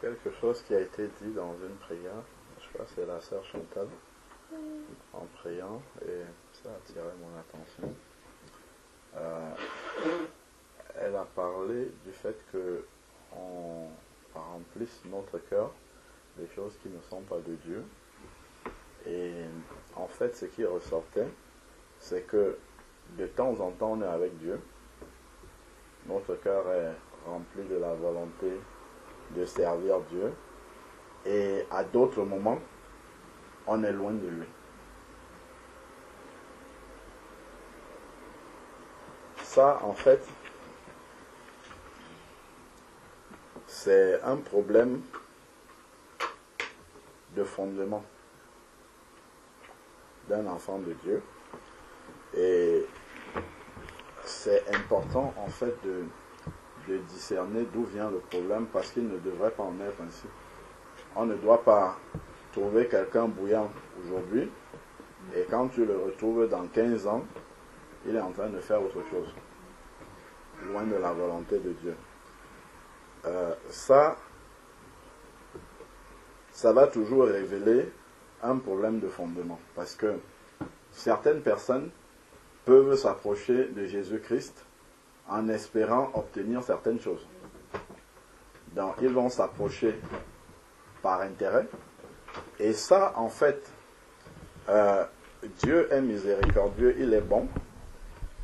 quelque chose qui a été dit dans une prière. Je crois que c'est la sœur Chantal en priant et ça a attiré mon attention. Elle a parlé du fait que on remplisse notre cœur des choses qui ne sont pas de Dieu. Et en fait, ce qui ressortait, c'est que de temps en temps, on est avec Dieu. Notre cœur est rempli de la volonté de servir Dieu. Et à d'autres moments, on est loin de lui. Ça, en fait, c'est un problème de fondement d'un enfant de Dieu. Et c'est important, en fait, de discerner d'où vient le problème, parce qu'il ne devrait pas en être ainsi. On ne doit pas trouver quelqu'un bouillant aujourd'hui, et quand tu le retrouves dans 15 ans, il est en train de faire autre chose, loin de la volonté de Dieu. Ça va toujours révéler un problème de fondement, parce que certaines personnes peuvent s'approcher de Jésus-Christ en espérant obtenir certaines choses. Donc, ils vont s'approcher par intérêt, et ça, en fait, Dieu est miséricordieux, il est bon.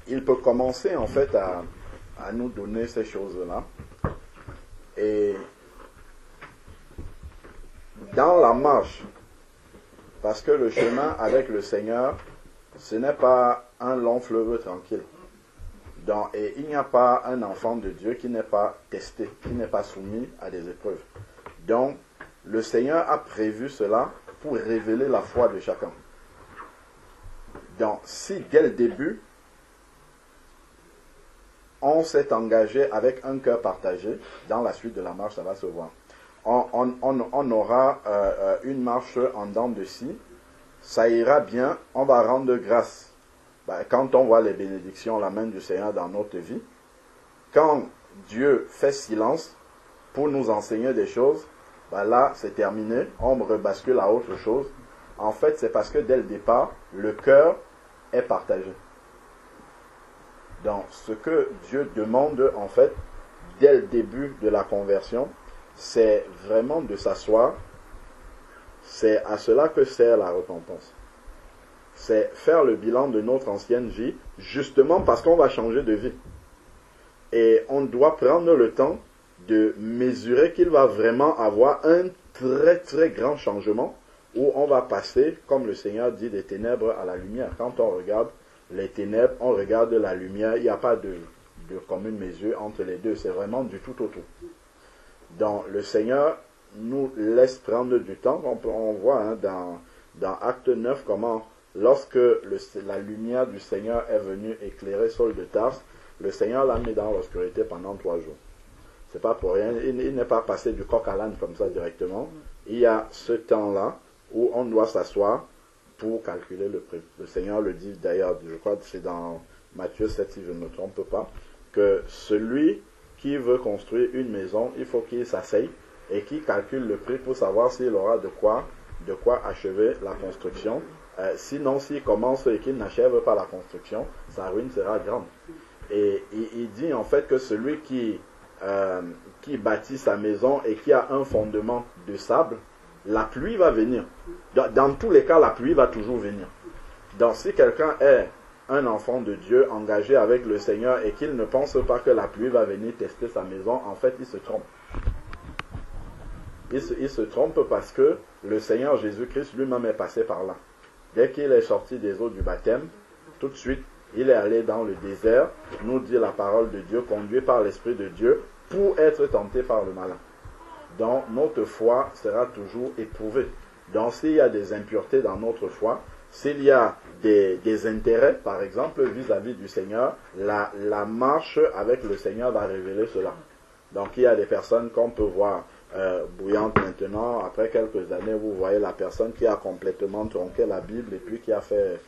Il peut commencer, en fait, à nous donner ces choses-là. Et dans la marche, parce que le chemin avec le Seigneur, ce n'est pas un long fleuve tranquille. Et il n'y a pas un enfant de Dieu qui n'est pas testé, qui n'est pas soumis à des épreuves. Donc, le Seigneur a prévu cela pour révéler la foi de chacun. Donc, si dès le début, on s'est engagé avec un cœur partagé, dans la suite de la marche, ça va se voir. On aura une marche en dents de scie, ça ira bien, on va rendre grâce. Quand on voit les bénédictions, la main du Seigneur dans notre vie, quand Dieu fait silence pour nous enseigner des choses, là c'est terminé, on rebascule à autre chose. En fait, c'est parce que dès le départ, le cœur est partagé. Donc, ce que Dieu demande, en fait, dès le début de la conversion, c'est vraiment de s'asseoir. C'est à cela que sert la repentance. C'est faire le bilan de notre ancienne vie, justement parce qu'on va changer de vie. Et on doit prendre le temps de mesurer qu'il va vraiment avoir un très très grand changement, où on va passer, comme le Seigneur dit, des ténèbres à la lumière. Quand on regarde les ténèbres, on regarde la lumière, il n'y a pas de commune mesure entre les deux, c'est vraiment du tout au tout. Donc le Seigneur nous laisse prendre du temps. On voit dans Acte 9 comment, lorsque la lumière du Seigneur est venue éclairer Saul de Tarse, le Seigneur l'a mis dans l'obscurité pendant 3 jours. C'est pas pour rien, il n'est pas passé du coq à l'âne comme ça directement. Il y a ce temps-là où on doit s'asseoir pour calculer le prix. Le Seigneur le dit d'ailleurs, je crois que c'est dans Matthieu 7 si je ne me trompe pas, que celui qui veut construire une maison, il faut qu'il s'asseye et qu'il calcule le prix pour savoir s'il aura de quoi achever la construction. Sinon, s'il commence et qu'il n'achève pas la construction, sa ruine sera grande. Et il dit en fait que celui qui bâtit sa maison et qui a un fondement de sable, la pluie va venir. Dans tous les cas, la pluie va toujours venir. Donc si quelqu'un est un enfant de Dieu engagé avec le Seigneur et qu'il ne pense pas que la pluie va venir tester sa maison, en fait il se trompe. Il se trompe parce que le Seigneur Jésus-Christ lui-même est passé par là. Dès qu'il est sorti des eaux du baptême, tout de suite il est allé dans le désert, nous dit la parole de Dieu, conduit par l'Esprit de Dieu pour être tenté par le malin. Donc notre foi sera toujours éprouvée. Donc s'il y a des impuretés dans notre foi, s'il y a des intérêts, par exemple, vis-à-vis du Seigneur, la marche avec le Seigneur va révéler cela. Donc il y a des personnes qu'on peut voir bouillantes maintenant, après quelques années, vous voyez la personne qui a complètement tronqué la Bible et puis qui a fait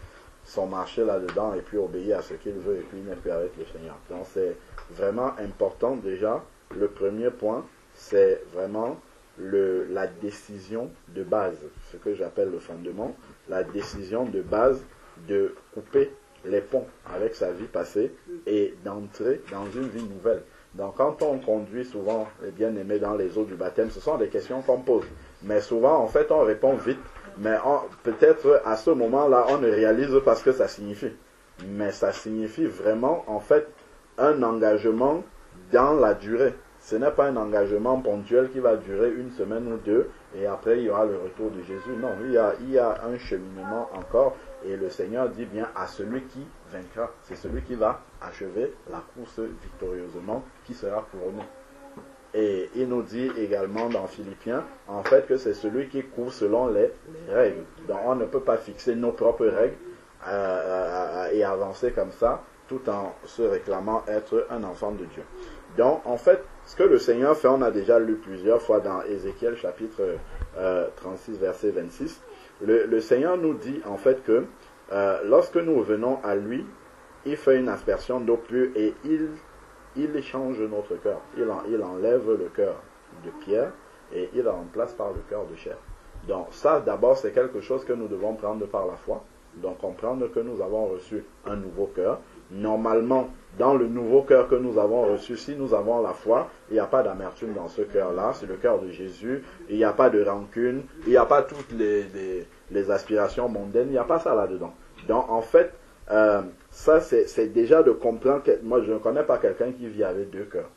son marché là-dedans et puis obéir à ce qu'il veut et puis il n'est plus avec le Seigneur. Donc c'est vraiment important déjà. Le premier point, c'est vraiment la décision de base, ce que j'appelle le fondement, la décision de base de couper les ponts avec sa vie passée et d'entrer dans une vie nouvelle. Donc quand on conduit souvent les bien-aimés dans les eaux du baptême, ce sont des questions qu'on pose. Mais souvent, en fait, on répond vite. Mais peut-être à ce moment-là, on ne réalise pas ce que ça signifie. Mais ça signifie vraiment, en fait, un engagement dans la durée. Ce n'est pas un engagement ponctuel qui va durer une semaine ou deux et après il y aura le retour de Jésus. Non, il y a un cheminement encore et le Seigneur dit bien à celui qui vaincra. C'est celui qui va achever la course victorieusement qui sera couronné. Et il nous dit également dans Philippiens, en fait, que c'est celui qui court selon les règles. Donc on ne peut pas fixer nos propres règles et avancer comme ça tout en se réclamant être un enfant de Dieu. Donc, en fait, ce que le Seigneur fait, on a déjà lu plusieurs fois dans Ézéchiel chapitre 36, verset 26. Le Seigneur nous dit, en fait, que lorsque nous venons à lui, il fait une aspersion d'eau pure et il change notre cœur. Il enlève le cœur de pierre et il le remplace par le cœur de chair. Donc, ça, d'abord, c'est quelque chose que nous devons prendre par la foi. Donc, comprendre que nous avons reçu un nouveau cœur. Normalement, dans le nouveau cœur que nous avons reçu, si nous avons la foi, il n'y a pas d'amertume dans ce cœur-là, c'est le cœur de Jésus, il n'y a pas de rancune, il n'y a pas toutes les aspirations mondaines, il n'y a pas ça là-dedans. Donc en fait, ça c'est déjà de comprendre que moi je ne connais pas quelqu'un qui vit avec deux cœurs.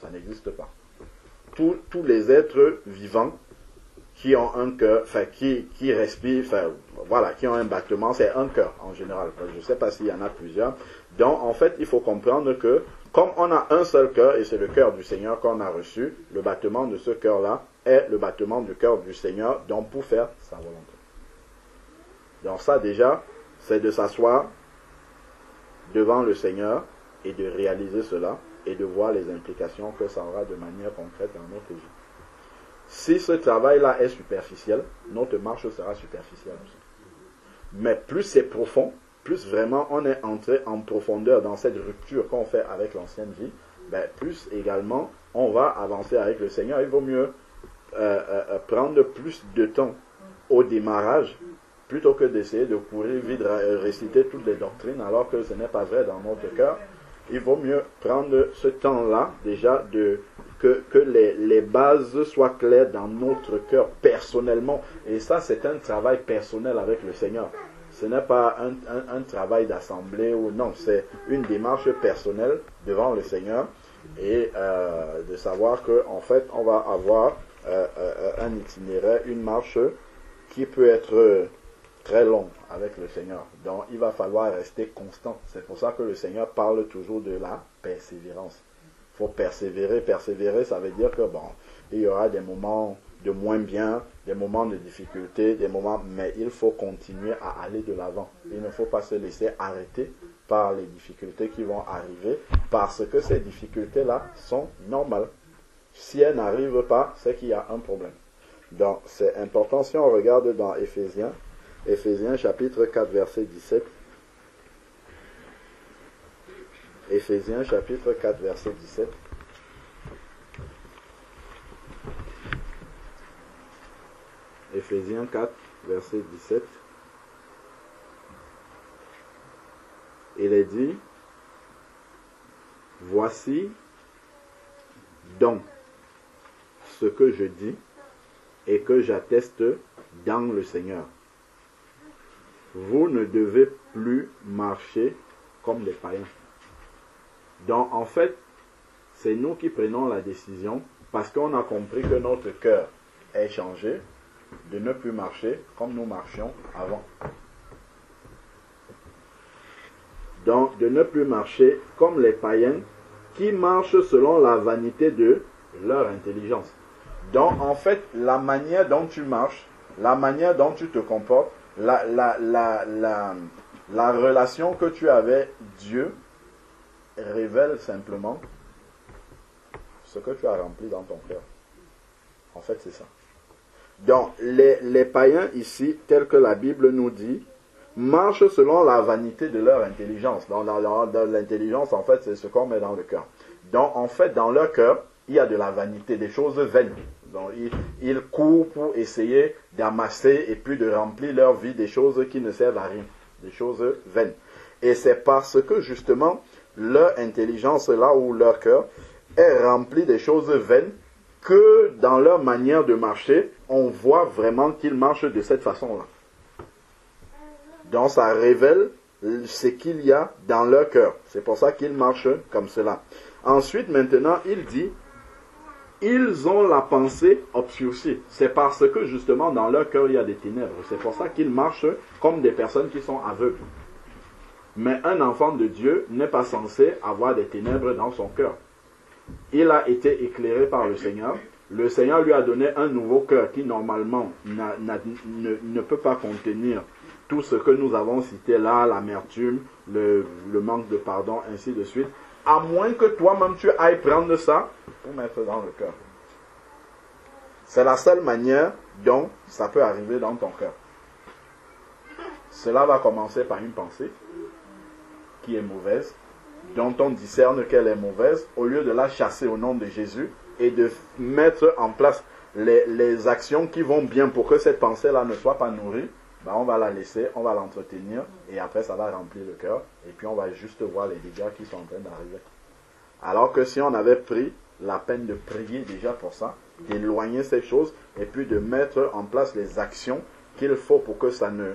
Ça n'existe pas. Tous les êtres vivants qui ont un cœur, enfin qui respirent, enfin voilà, qui ont un battement, c'est un cœur en général. Je ne sais pas s'il y en a plusieurs. Donc en fait, il faut comprendre que comme on a un seul cœur, et c'est le cœur du Seigneur qu'on a reçu, le battement de ce cœur-là est le battement du cœur du Seigneur, donc pour faire sa volonté. Donc ça déjà, c'est de s'asseoir devant le Seigneur et de réaliser cela et de voir les implications que ça aura de manière concrète dans notre vie. Si ce travail-là est superficiel, notre marche sera superficielle aussi. Mais plus c'est profond, plus vraiment on est entré en profondeur dans cette rupture qu'on fait avec l'ancienne vie, plus également on va avancer avec le Seigneur. Il vaut mieux prendre plus de temps au démarrage plutôt que d'essayer de courir vite, réciter toutes les doctrines alors que ce n'est pas vrai dans notre cœur. Il vaut mieux prendre ce temps-là déjà que les bases soient claires dans notre cœur personnellement. Et ça, c'est un travail personnel avec le Seigneur. Ce n'est pas un travail d'assemblée ou non, c'est une démarche personnelle devant le Seigneur et de savoir qu'en fait, on va avoir un itinéraire, une marche qui peut être très long avec le Seigneur. Donc, il va falloir rester constant. C'est pour ça que le Seigneur parle toujours de la persévérance. Il faut persévérer. Persévérer, ça veut dire que il y aura des moments de moins bien, des moments de difficulté, mais il faut continuer à aller de l'avant. Il ne faut pas se laisser arrêter par les difficultés qui vont arriver, parce que ces difficultés-là sont normales. Si elles n'arrivent pas, c'est qu'il y a un problème. Donc, c'est important. Si on regarde dans Éphésiens chapitre 4, verset 17. Éphésiens chapitre 4, verset 17. Éphésiens 4, verset 17. Il est dit, voici donc ce que je dis et que j'atteste dans le Seigneur. Vous ne devez plus marcher comme les païens. Donc en fait, c'est nous qui prenons la décision, parce qu'on a compris que notre cœur est changé, de ne plus marcher comme nous marchions avant. Donc de ne plus marcher comme les païens qui marchent selon la vanité de leur intelligence. Donc en fait, la manière dont tu marches, la manière dont tu te comportes, la relation que tu as avec Dieu révèle simplement ce que tu as rempli dans ton cœur. En fait, c'est ça. Donc, les païens ici, tels que la Bible nous dit, marchent selon la vanité de leur intelligence. Dans l'intelligence, en fait, c'est ce qu'on met dans le cœur. Donc, en fait, dans leur cœur, il y a de la vanité, des choses vaines. Donc, ils courent pour essayer d'amasser et puis de remplir leur vie des choses qui ne servent à rien, des choses vaines. Et c'est parce que justement, leur intelligence là ou leur cœur est rempli des choses vaines que dans leur manière de marcher, on voit vraiment qu'ils marchent de cette façon-là. Donc ça révèle ce qu'il y a dans leur cœur. C'est pour ça qu'ils marchent comme cela. Ensuite, maintenant, il dit, ils ont la pensée obscurcie. C'est parce que justement dans leur cœur il y a des ténèbres. C'est pour ça qu'ils marchent comme des personnes qui sont aveugles. Mais un enfant de Dieu n'est pas censé avoir des ténèbres dans son cœur. Il a été éclairé par le Seigneur. Le Seigneur lui a donné un nouveau cœur qui normalement ne peut pas contenir tout ce que nous avons cité là, l'amertume, le manque de pardon, ainsi de suite. À moins que toi-même tu ailles prendre ça pour mettre dans le cœur. C'est la seule manière dont ça peut arriver dans ton cœur. Cela va commencer par une pensée qui est mauvaise, dont on discerne qu'elle est mauvaise, au lieu de la chasser au nom de Jésus et de mettre en place les actions qui vont bien pour que cette pensée-là ne soit pas nourrie, ben on va la laisser, on va l'entretenir et après ça va remplir le cœur et puis on va juste voir les dégâts qui sont en train d'arriver. Alors que si on avait pris la peine de prier déjà pour ça, d'éloigner ces choses et puis de mettre en place les actions qu'il faut pour que ça ne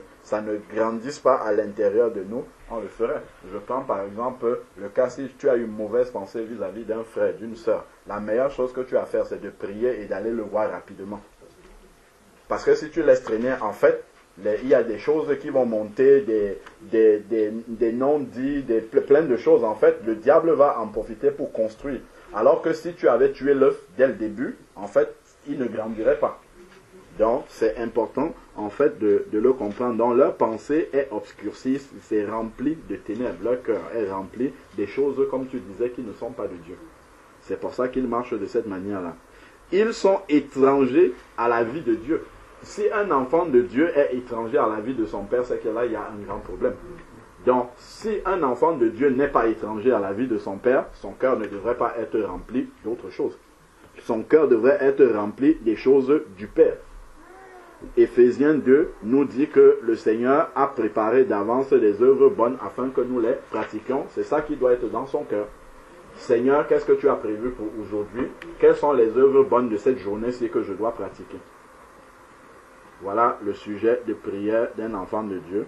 grandisse pas à l'intérieur de nous, on le ferait. Je prends par exemple le cas si tu as une mauvaise pensée vis-à-vis d'un frère, d'une sœur. La meilleure chose que tu as à faire, c'est de prier et d'aller le voir rapidement. Parce que si tu laisses traîner, en fait, il y a des choses qui vont monter, des non-dits, plein de choses. En fait, le diable va en profiter pour construire. Alors que si tu avais tué l'œuf dès le début, en fait, il ne grandirait pas. Donc, c'est important, en fait, de le comprendre. Donc, leur pensée est obscurcie, c'est rempli de ténèbres. Leur cœur est rempli des choses, comme tu disais, qui ne sont pas de Dieu. C'est pour ça qu'ils marchent de cette manière-là. Ils sont étrangers à la vie de Dieu. Si un enfant de Dieu est étranger à la vie de son père, c'est que là, il y a un grand problème. Donc, si un enfant de Dieu n'est pas étranger à la vie de son père, son cœur ne devrait pas être rempli d'autres choses. Son cœur devrait être rempli des choses du Père. Éphésiens 2 nous dit que le Seigneur a préparé d'avance des œuvres bonnes afin que nous les pratiquions. C'est ça qui doit être dans son cœur. Seigneur, qu'est-ce que tu as prévu pour aujourd'hui? Quelles sont les œuvres bonnes de cette journée-ci que je dois pratiquer? Voilà le sujet de prière d'un enfant de Dieu.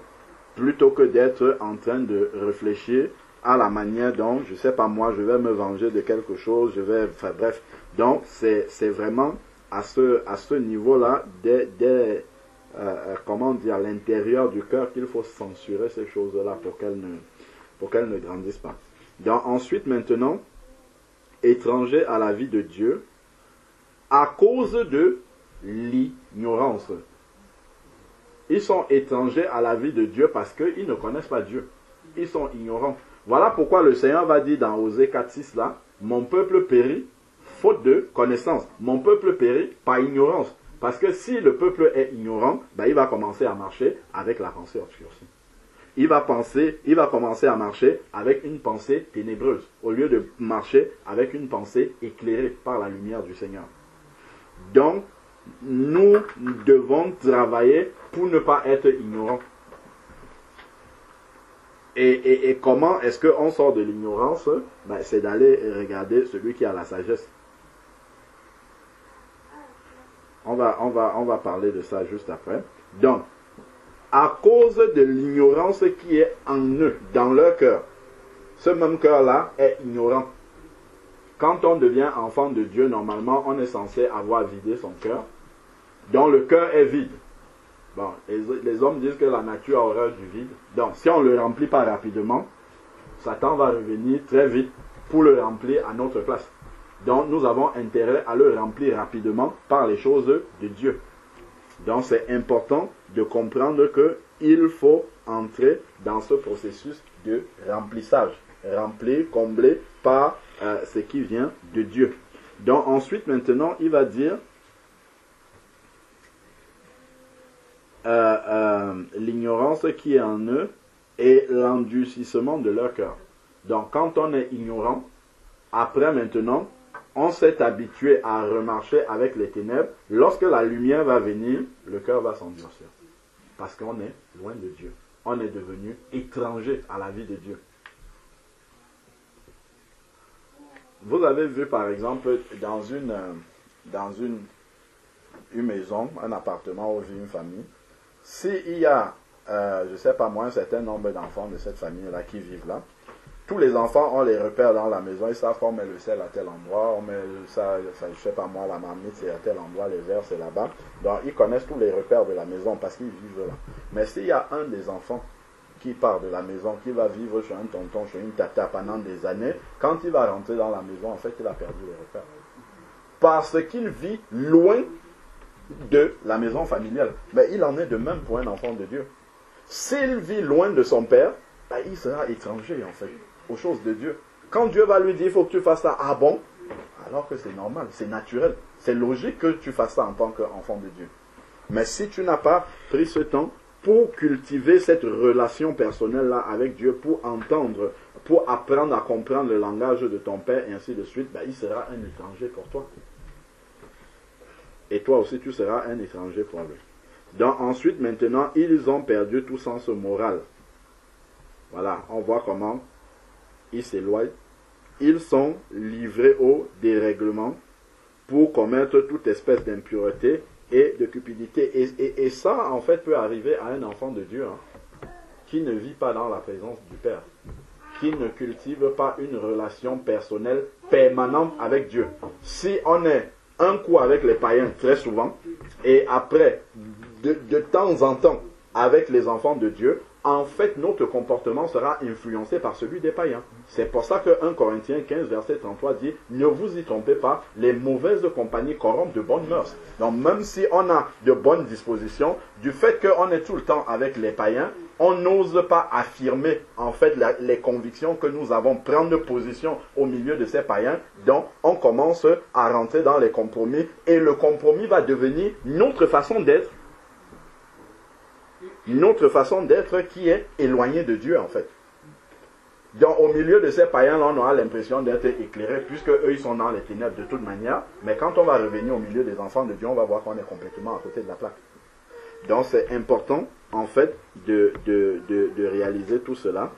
Plutôt que d'être en train de réfléchir à la manière dont, je ne sais pas moi, je vais me venger de quelque chose, enfin bref. Donc, c'est vraiment à ce niveau-là, comment dire, à l'intérieur du cœur qu'il faut censurer ces choses-là pour qu'elles ne grandissent pas. Donc, ensuite, maintenant, étranger à la vie de Dieu, à cause de l'ignorance. Ils sont étrangers à la vie de Dieu parce qu'ils ne connaissent pas Dieu. Ils sont ignorants. Voilà pourquoi le Seigneur va dire dans Osée 4:6 là, mon peuple périt faute de connaissance. Mon peuple périt par ignorance. Parce que si le peuple est ignorant, ben il va commencer à marcher avec la pensée obscurcie. Il va commencer à marcher avec une pensée ténébreuse, au lieu de marcher avec une pensée éclairée par la lumière du Seigneur. Donc, nous devons travailler pour ne pas être ignorants. Et comment est-ce qu'on sort de l'ignorance? Ben, c'est d'aller regarder celui qui a la sagesse. On va parler de ça juste après. Donc, à cause de l'ignorance qui est en eux, dans leur cœur, ce même cœur-là est ignorant. Quand on devient enfant de Dieu, normalement, on est censé avoir vidé son cœur, dont le cœur est vide. Bon, les hommes disent que la nature a horreur du vide. Donc, si on ne le remplit pas rapidement, Satan va revenir très vite pour le remplir à notre place. Donc, nous avons intérêt à le remplir rapidement par les choses de Dieu. Donc, c'est important de comprendre qu'il faut entrer dans ce processus de remplissage. Remplir, combler par ce qui vient de Dieu. Donc, ensuite, maintenant, il va dire l'ignorance qui est en eux et l'endurcissement de leur cœur. Donc, quand on est ignorant, après maintenant, on s'est habitué à remarcher avec les ténèbres. Lorsque la lumière va venir, le cœur va s'endurcir. Parce qu'on est loin de Dieu. On est devenu étranger à la vie de Dieu. Vous avez vu par exemple dans une maison, un appartement où vit une famille, s'il y a, je ne sais pas moi, un certain nombre d'enfants de cette famille-là qui vivent là, tous les enfants, on les repère dans la maison, ils savent qu'on met le sel à tel endroit, on met ça, je ne sais pas moi, la marmite c'est à tel endroit, les verres c'est là-bas. Donc ils connaissent tous les repères de la maison parce qu'ils vivent là. Mais s'il y a un des enfants qui part de la maison, qui va vivre chez un tonton, chez une tata pendant des années, quand il va rentrer dans la maison, en fait, il a perdu les repères. Parce qu'il vit loin de la maison familiale. Mais il en est de même pour un enfant de Dieu. S'il vit loin de son père, ben, il sera étranger, en fait, aux choses de Dieu. Quand Dieu va lui dire, il faut que tu fasses ça, ah bon? Alors que c'est normal, c'est naturel. C'est logique que tu fasses ça en tant qu'enfant de Dieu. Mais si tu n'as pas pris ce temps pour cultiver cette relation personnelle-là avec Dieu, pour entendre, pour apprendre à comprendre le langage de ton Père, et ainsi de suite, ben, il sera un étranger pour toi. Et toi aussi, tu seras un étranger pour lui. Donc, ensuite, maintenant, ils ont perdu tout sens moral. Voilà, on voit comment ils s'éloignent. Ils sont livrés au dérèglement pour commettre toute espèce d'impureté et de cupidité. Et ça, en fait, peut arriver à un enfant de Dieu qui ne vit pas dans la présence du Père, qui ne cultive pas une relation personnelle permanente avec Dieu. Si on est un coup avec les païens très souvent, et après, de temps en temps, avec les enfants de Dieu, en fait, notre comportement sera influencé par celui des païens. C'est pour ça que 1 Corinthiens 15, verset 33 dit, ne vous y trompez pas, les mauvaises compagnies corrompent de bonnes mœurs. Donc, même si on a de bonnes dispositions, du fait qu'on est tout le temps avec les païens, on n'ose pas affirmer, en fait, les convictions que nous avons, prendre position au milieu de ces païens. Donc, on commence à rentrer dans les compromis, et le compromis va devenir notre façon d'être, qui est éloignée de Dieu, en fait. Donc, au milieu de ces païens-là, on aura l'impression d'être éclairé, puisque eux, ils sont dans les ténèbres de toute manière. Mais quand on va revenir au milieu des enfants de Dieu, on va voir qu'on est complètement à côté de la plaque. Donc, c'est important, en fait, de réaliser tout cela.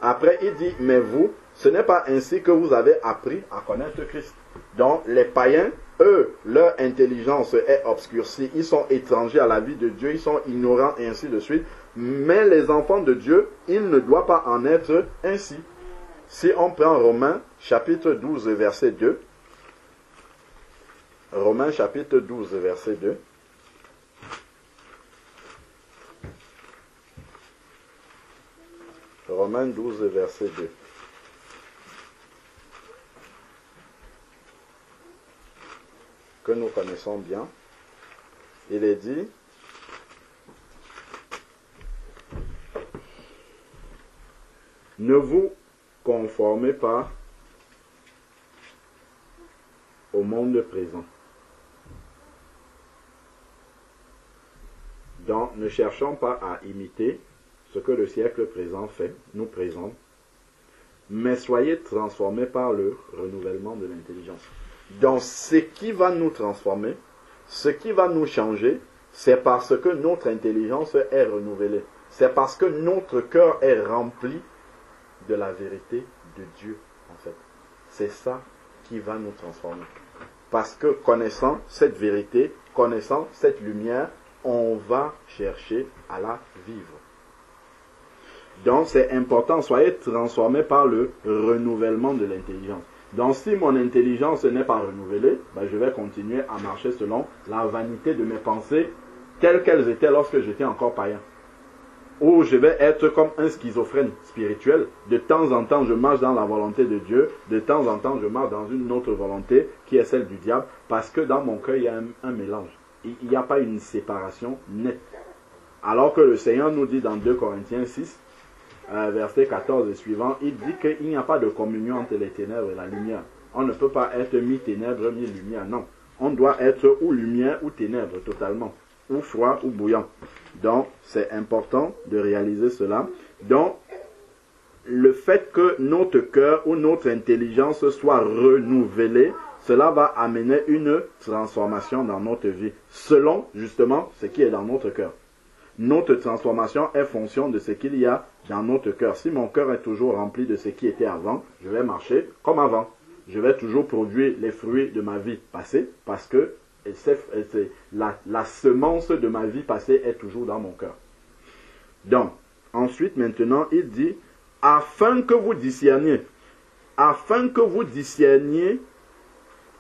Après, il dit, mais vous, ce n'est pas ainsi que vous avez appris à connaître Christ. Donc, les païens, eux, leur intelligence est obscurcie, ils sont étrangers à la vie de Dieu, ils sont ignorants et ainsi de suite. Mais les enfants de Dieu, il ne doit pas en être ainsi. Si on prend Romains chapitre 12, verset 2, Romains chapitre 12, verset 2, Romains 12, verset 2. Que nous connaissons bien. Il est dit, ne vous conformez pas au monde présent. Donc, ne cherchons pas à imiter ce que le siècle présent fait, nous présente, mais soyez transformés par le renouvellement de l'intelligence. Donc, ce qui va nous transformer, ce qui va nous changer, c'est parce que notre intelligence est renouvelée. C'est parce que notre cœur est rempli de la vérité de Dieu, en fait. C'est ça qui va nous transformer. Parce que connaissant cette vérité, connaissant cette lumière, on va chercher à la vivre. Donc, c'est important, soyez transformés par le renouvellement de l'intelligence. Donc, si mon intelligence n'est pas renouvelée, ben, je vais continuer à marcher selon la vanité de mes pensées, telles qu'elles étaient lorsque j'étais encore païen. Ou je vais être comme un schizophrène spirituel. De temps en temps, je marche dans la volonté de Dieu. De temps en temps, je marche dans une autre volonté qui est celle du diable. Parce que dans mon cœur, il y a un mélange. Il n'y a pas une séparation nette. Alors que le Seigneur nous dit dans 2 Corinthiens 6, verset 14 et suivant, il dit qu'il n'y a pas de communion entre les ténèbres et la lumière. On ne peut pas être mi-ténèbres, mi-lumière, non. On doit être ou lumière ou ténèbres totalement, ou froid ou bouillant. Donc, c'est important de réaliser cela. Donc, le fait que notre cœur ou notre intelligence soit renouvelée, cela va amener une transformation dans notre vie, selon justement ce qui est dans notre cœur. Notre transformation est fonction de ce qu'il y a dans notre cœur. Si mon cœur est toujours rempli de ce qui était avant, je vais marcher comme avant. Je vais toujours produire les fruits de ma vie passée parce que la semence de ma vie passée est toujours dans mon cœur. Donc, ensuite, maintenant, il dit, afin que vous discerniez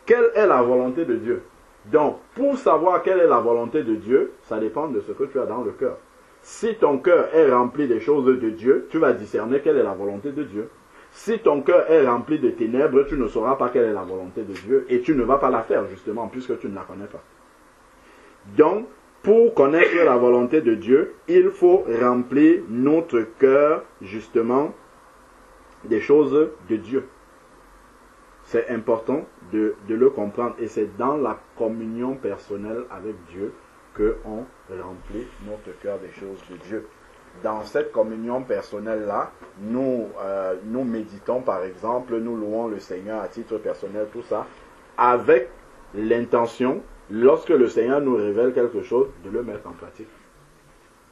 quelle est la volonté de Dieu. Donc, pour savoir quelle est la volonté de Dieu, ça dépend de ce que tu as dans le cœur. Si ton cœur est rempli des choses de Dieu, tu vas discerner quelle est la volonté de Dieu. Si ton cœur est rempli de ténèbres, tu ne sauras pas quelle est la volonté de Dieu et tu ne vas pas la faire, justement, puisque tu ne la connais pas. Donc, pour connaître la volonté de Dieu, il faut remplir notre cœur, justement, des choses de Dieu. C'est important de le comprendre et c'est dans la communion personnelle avec Dieu qu'on remplit notre cœur des choses de Dieu. Dans cette communion personnelle-là, nous méditons par exemple, nous louons le Seigneur à titre personnel, tout ça, avec l'intention, lorsque le Seigneur nous révèle quelque chose, de le mettre en pratique.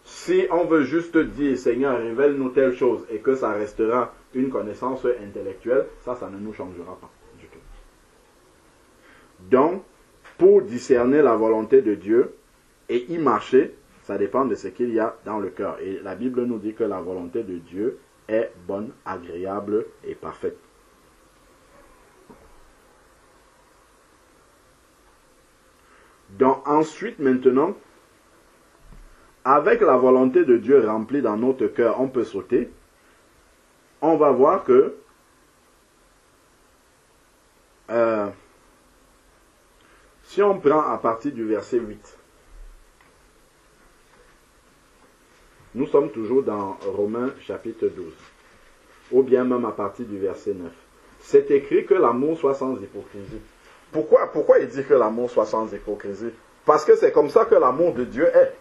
Si on veut juste dire, Seigneur, révèle-nous telle chose et que ça restera une connaissance intellectuelle, ça ne nous changera pas du tout. Donc, pour discerner la volonté de Dieu et y marcher, ça dépend de ce qu'il y a dans le cœur. Et la Bible nous dit que la volonté de Dieu est bonne, agréable et parfaite. Donc ensuite, maintenant, avec la volonté de Dieu remplie dans notre cœur, on peut sauter. On va voir que si on prend à partir du verset 8, nous sommes toujours dans Romains chapitre 12, ou bien même à partir du verset 9. C'est écrit que l'amour soit sans hypocrisie. Pourquoi il dit que l'amour soit sans hypocrisie? Parce que c'est comme ça que l'amour de Dieu est.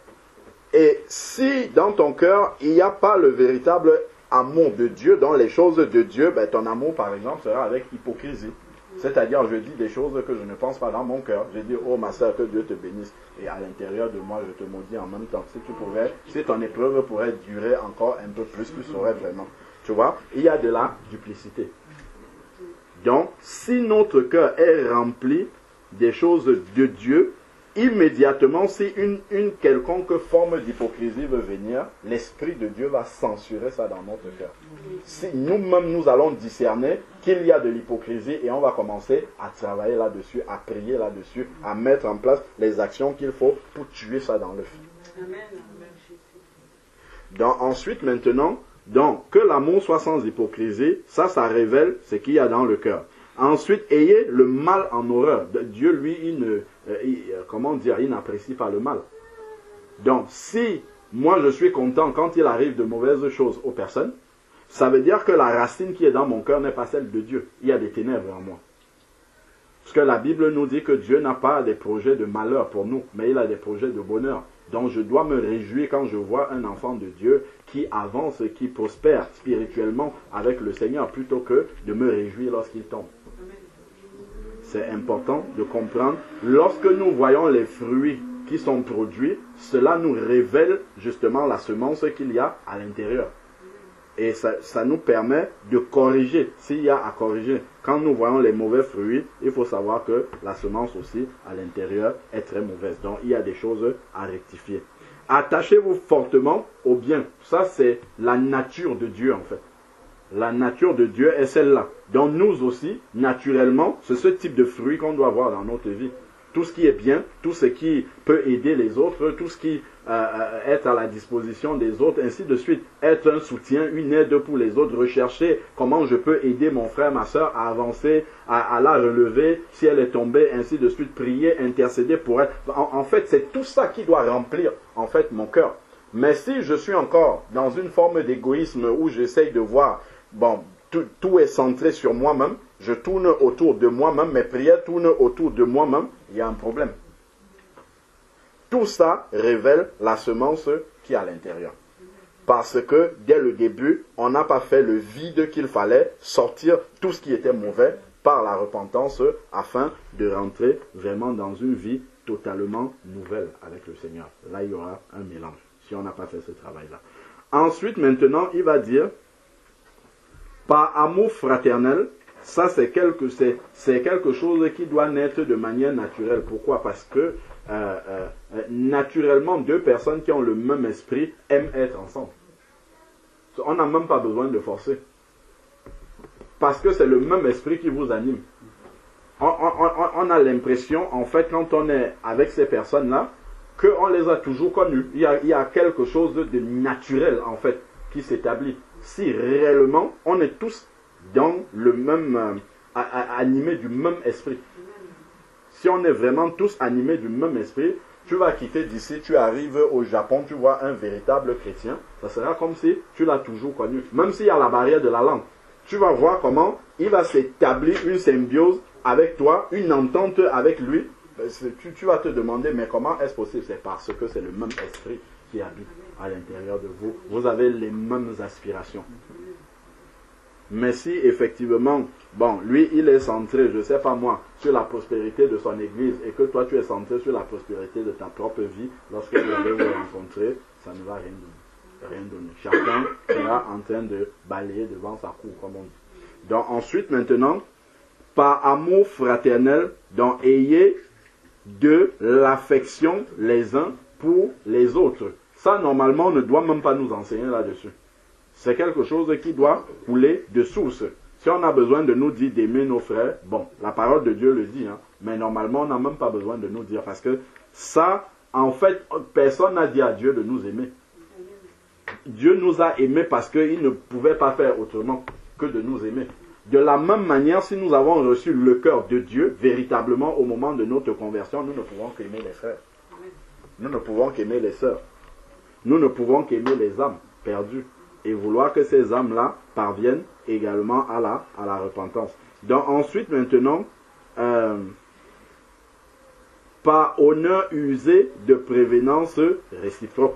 Et si dans ton cœur, il n'y a pas le véritable amour de Dieu, dans les choses de Dieu, ben ton amour par exemple sera avec hypocrisie. C'est-à-dire, je dis des choses que je ne pense pas dans mon cœur. Je dis, oh ma soeur, que Dieu te bénisse. Et à l'intérieur de moi, je te maudis en même temps. Si ton épreuve pourrait durer encore un peu plus, tu saurais vraiment. Tu vois, il y a de la duplicité. Donc, si notre cœur est rempli des choses de Dieu, immédiatement, si une quelconque forme d'hypocrisie veut venir, l'Esprit de Dieu va censurer ça dans notre cœur. Si nous-mêmes, nous allons discerner qu'il y a de l'hypocrisie et on va commencer à travailler là-dessus, à prier là-dessus, à mettre en place les actions qu'il faut pour tuer ça dans l'œuf. Donc, ensuite, maintenant, donc, que l'amour soit sans hypocrisie, ça révèle ce qu'il y a dans le cœur. Ensuite, ayez le mal en horreur. Dieu, lui, il n'apprécie pas le mal. Donc, si moi je suis content quand il arrive de mauvaises choses aux personnes, ça veut dire que la racine qui est dans mon cœur n'est pas celle de Dieu. Il y a des ténèbres en moi. Parce que la Bible nous dit que Dieu n'a pas des projets de malheur pour nous, mais il a des projets de bonheur. Donc je dois me réjouir quand je vois un enfant de Dieu qui avance, qui prospère spirituellement avec le Seigneur, plutôt que de me réjouir lorsqu'il tombe. C'est important de comprendre. Lorsque nous voyons les fruits qui sont produits, cela nous révèle justement la semence qu'il y a à l'intérieur. Et ça nous permet de corriger, s'il y a à corriger. Quand nous voyons les mauvais fruits, il faut savoir que la semence aussi, à l'intérieur, est très mauvaise. Donc, il y a des choses à rectifier. Attachez-vous fortement au bien. Ça, c'est la nature de Dieu, en fait. La nature de Dieu est celle-là. Donc, nous aussi, naturellement, c'est ce type de fruits qu'on doit avoir dans notre vie. Tout ce qui est bien, tout ce qui peut aider les autres, tout ce qui est à la disposition des autres, ainsi de suite. Être un soutien, une aide pour les autres. Rechercher comment je peux aider mon frère, ma soeur à avancer, à la relever si elle est tombée, ainsi de suite. Prier, intercéder pour elle. En fait, c'est tout ça qui doit remplir en fait mon cœur. Mais si je suis encore dans une forme d'égoïsme où j'essaye de voir, bon, tout est centré sur moi-même, je tourne autour de moi-même, mes prières tournent autour de moi-même, il y a un problème. Tout ça révèle la semence qui est à l'intérieur. Parce que dès le début, on n'a pas fait le vide qu'il fallait, sortir tout ce qui était mauvais par la repentance afin de rentrer vraiment dans une vie totalement nouvelle avec le Seigneur. Là, il y aura un mélange si on n'a pas fait ce travail-là. Ensuite, maintenant, il va dire, par amour fraternel, ça c'est quelque chose qui doit naître de manière naturelle. Pourquoi? Parce que naturellement, deux personnes qui ont le même esprit aiment être ensemble. On n'a même pas besoin de forcer. Parce que c'est le même esprit qui vous anime. On a l'impression, en fait, quand on est avec ces personnes-là, qu'on les a toujours connues. Il y a quelque chose de naturel, en fait, qui s'établit. Si réellement, on est tous dans le même, animés du même esprit. Si on est vraiment tous animés du même esprit, tu vas quitter d'ici, tu arrives au Japon, tu vois un véritable chrétien, ça sera comme si tu l'as toujours connu. Même s'il y a la barrière de la langue, tu vas voir comment il va s'établir une symbiose avec toi, une entente avec lui. Tu vas te demander, mais comment est-ce possible? C'est parce que c'est le même esprit qui habite à l'intérieur de vous. Vous avez les mêmes aspirations. Mais si effectivement, bon, lui il est centré, je ne sais pas moi, sur la prospérité de son église et que toi tu es centré sur la prospérité de ta propre vie, lorsque vous allez vous rencontrer, ça ne va rien donner. Chacun sera en train de balayer devant sa cour, comme on dit. Donc ensuite maintenant, par amour fraternel, donc ayez de l'affection les uns pour les autres. Ça normalement on ne doit même pas nous enseigner là-dessus. C'est quelque chose qui doit couler de source. Si on a besoin de nous dire d'aimer nos frères, bon, la parole de Dieu le dit, hein, mais normalement, on n'a même pas besoin de nous dire, parce que ça, en fait, personne n'a dit à Dieu de nous aimer. Dieu nous a aimés parce qu'il ne pouvait pas faire autrement que de nous aimer. De la même manière, si nous avons reçu le cœur de Dieu, véritablement, au moment de notre conversion, nous ne pouvons qu'aimer les frères. Nous ne pouvons qu'aimer les sœurs. Nous ne pouvons qu'aimer les âmes perdues. Et vouloir que ces âmes-là parviennent également à la repentance. Donc ensuite, maintenant, par honneur usé de prévénance réciproque.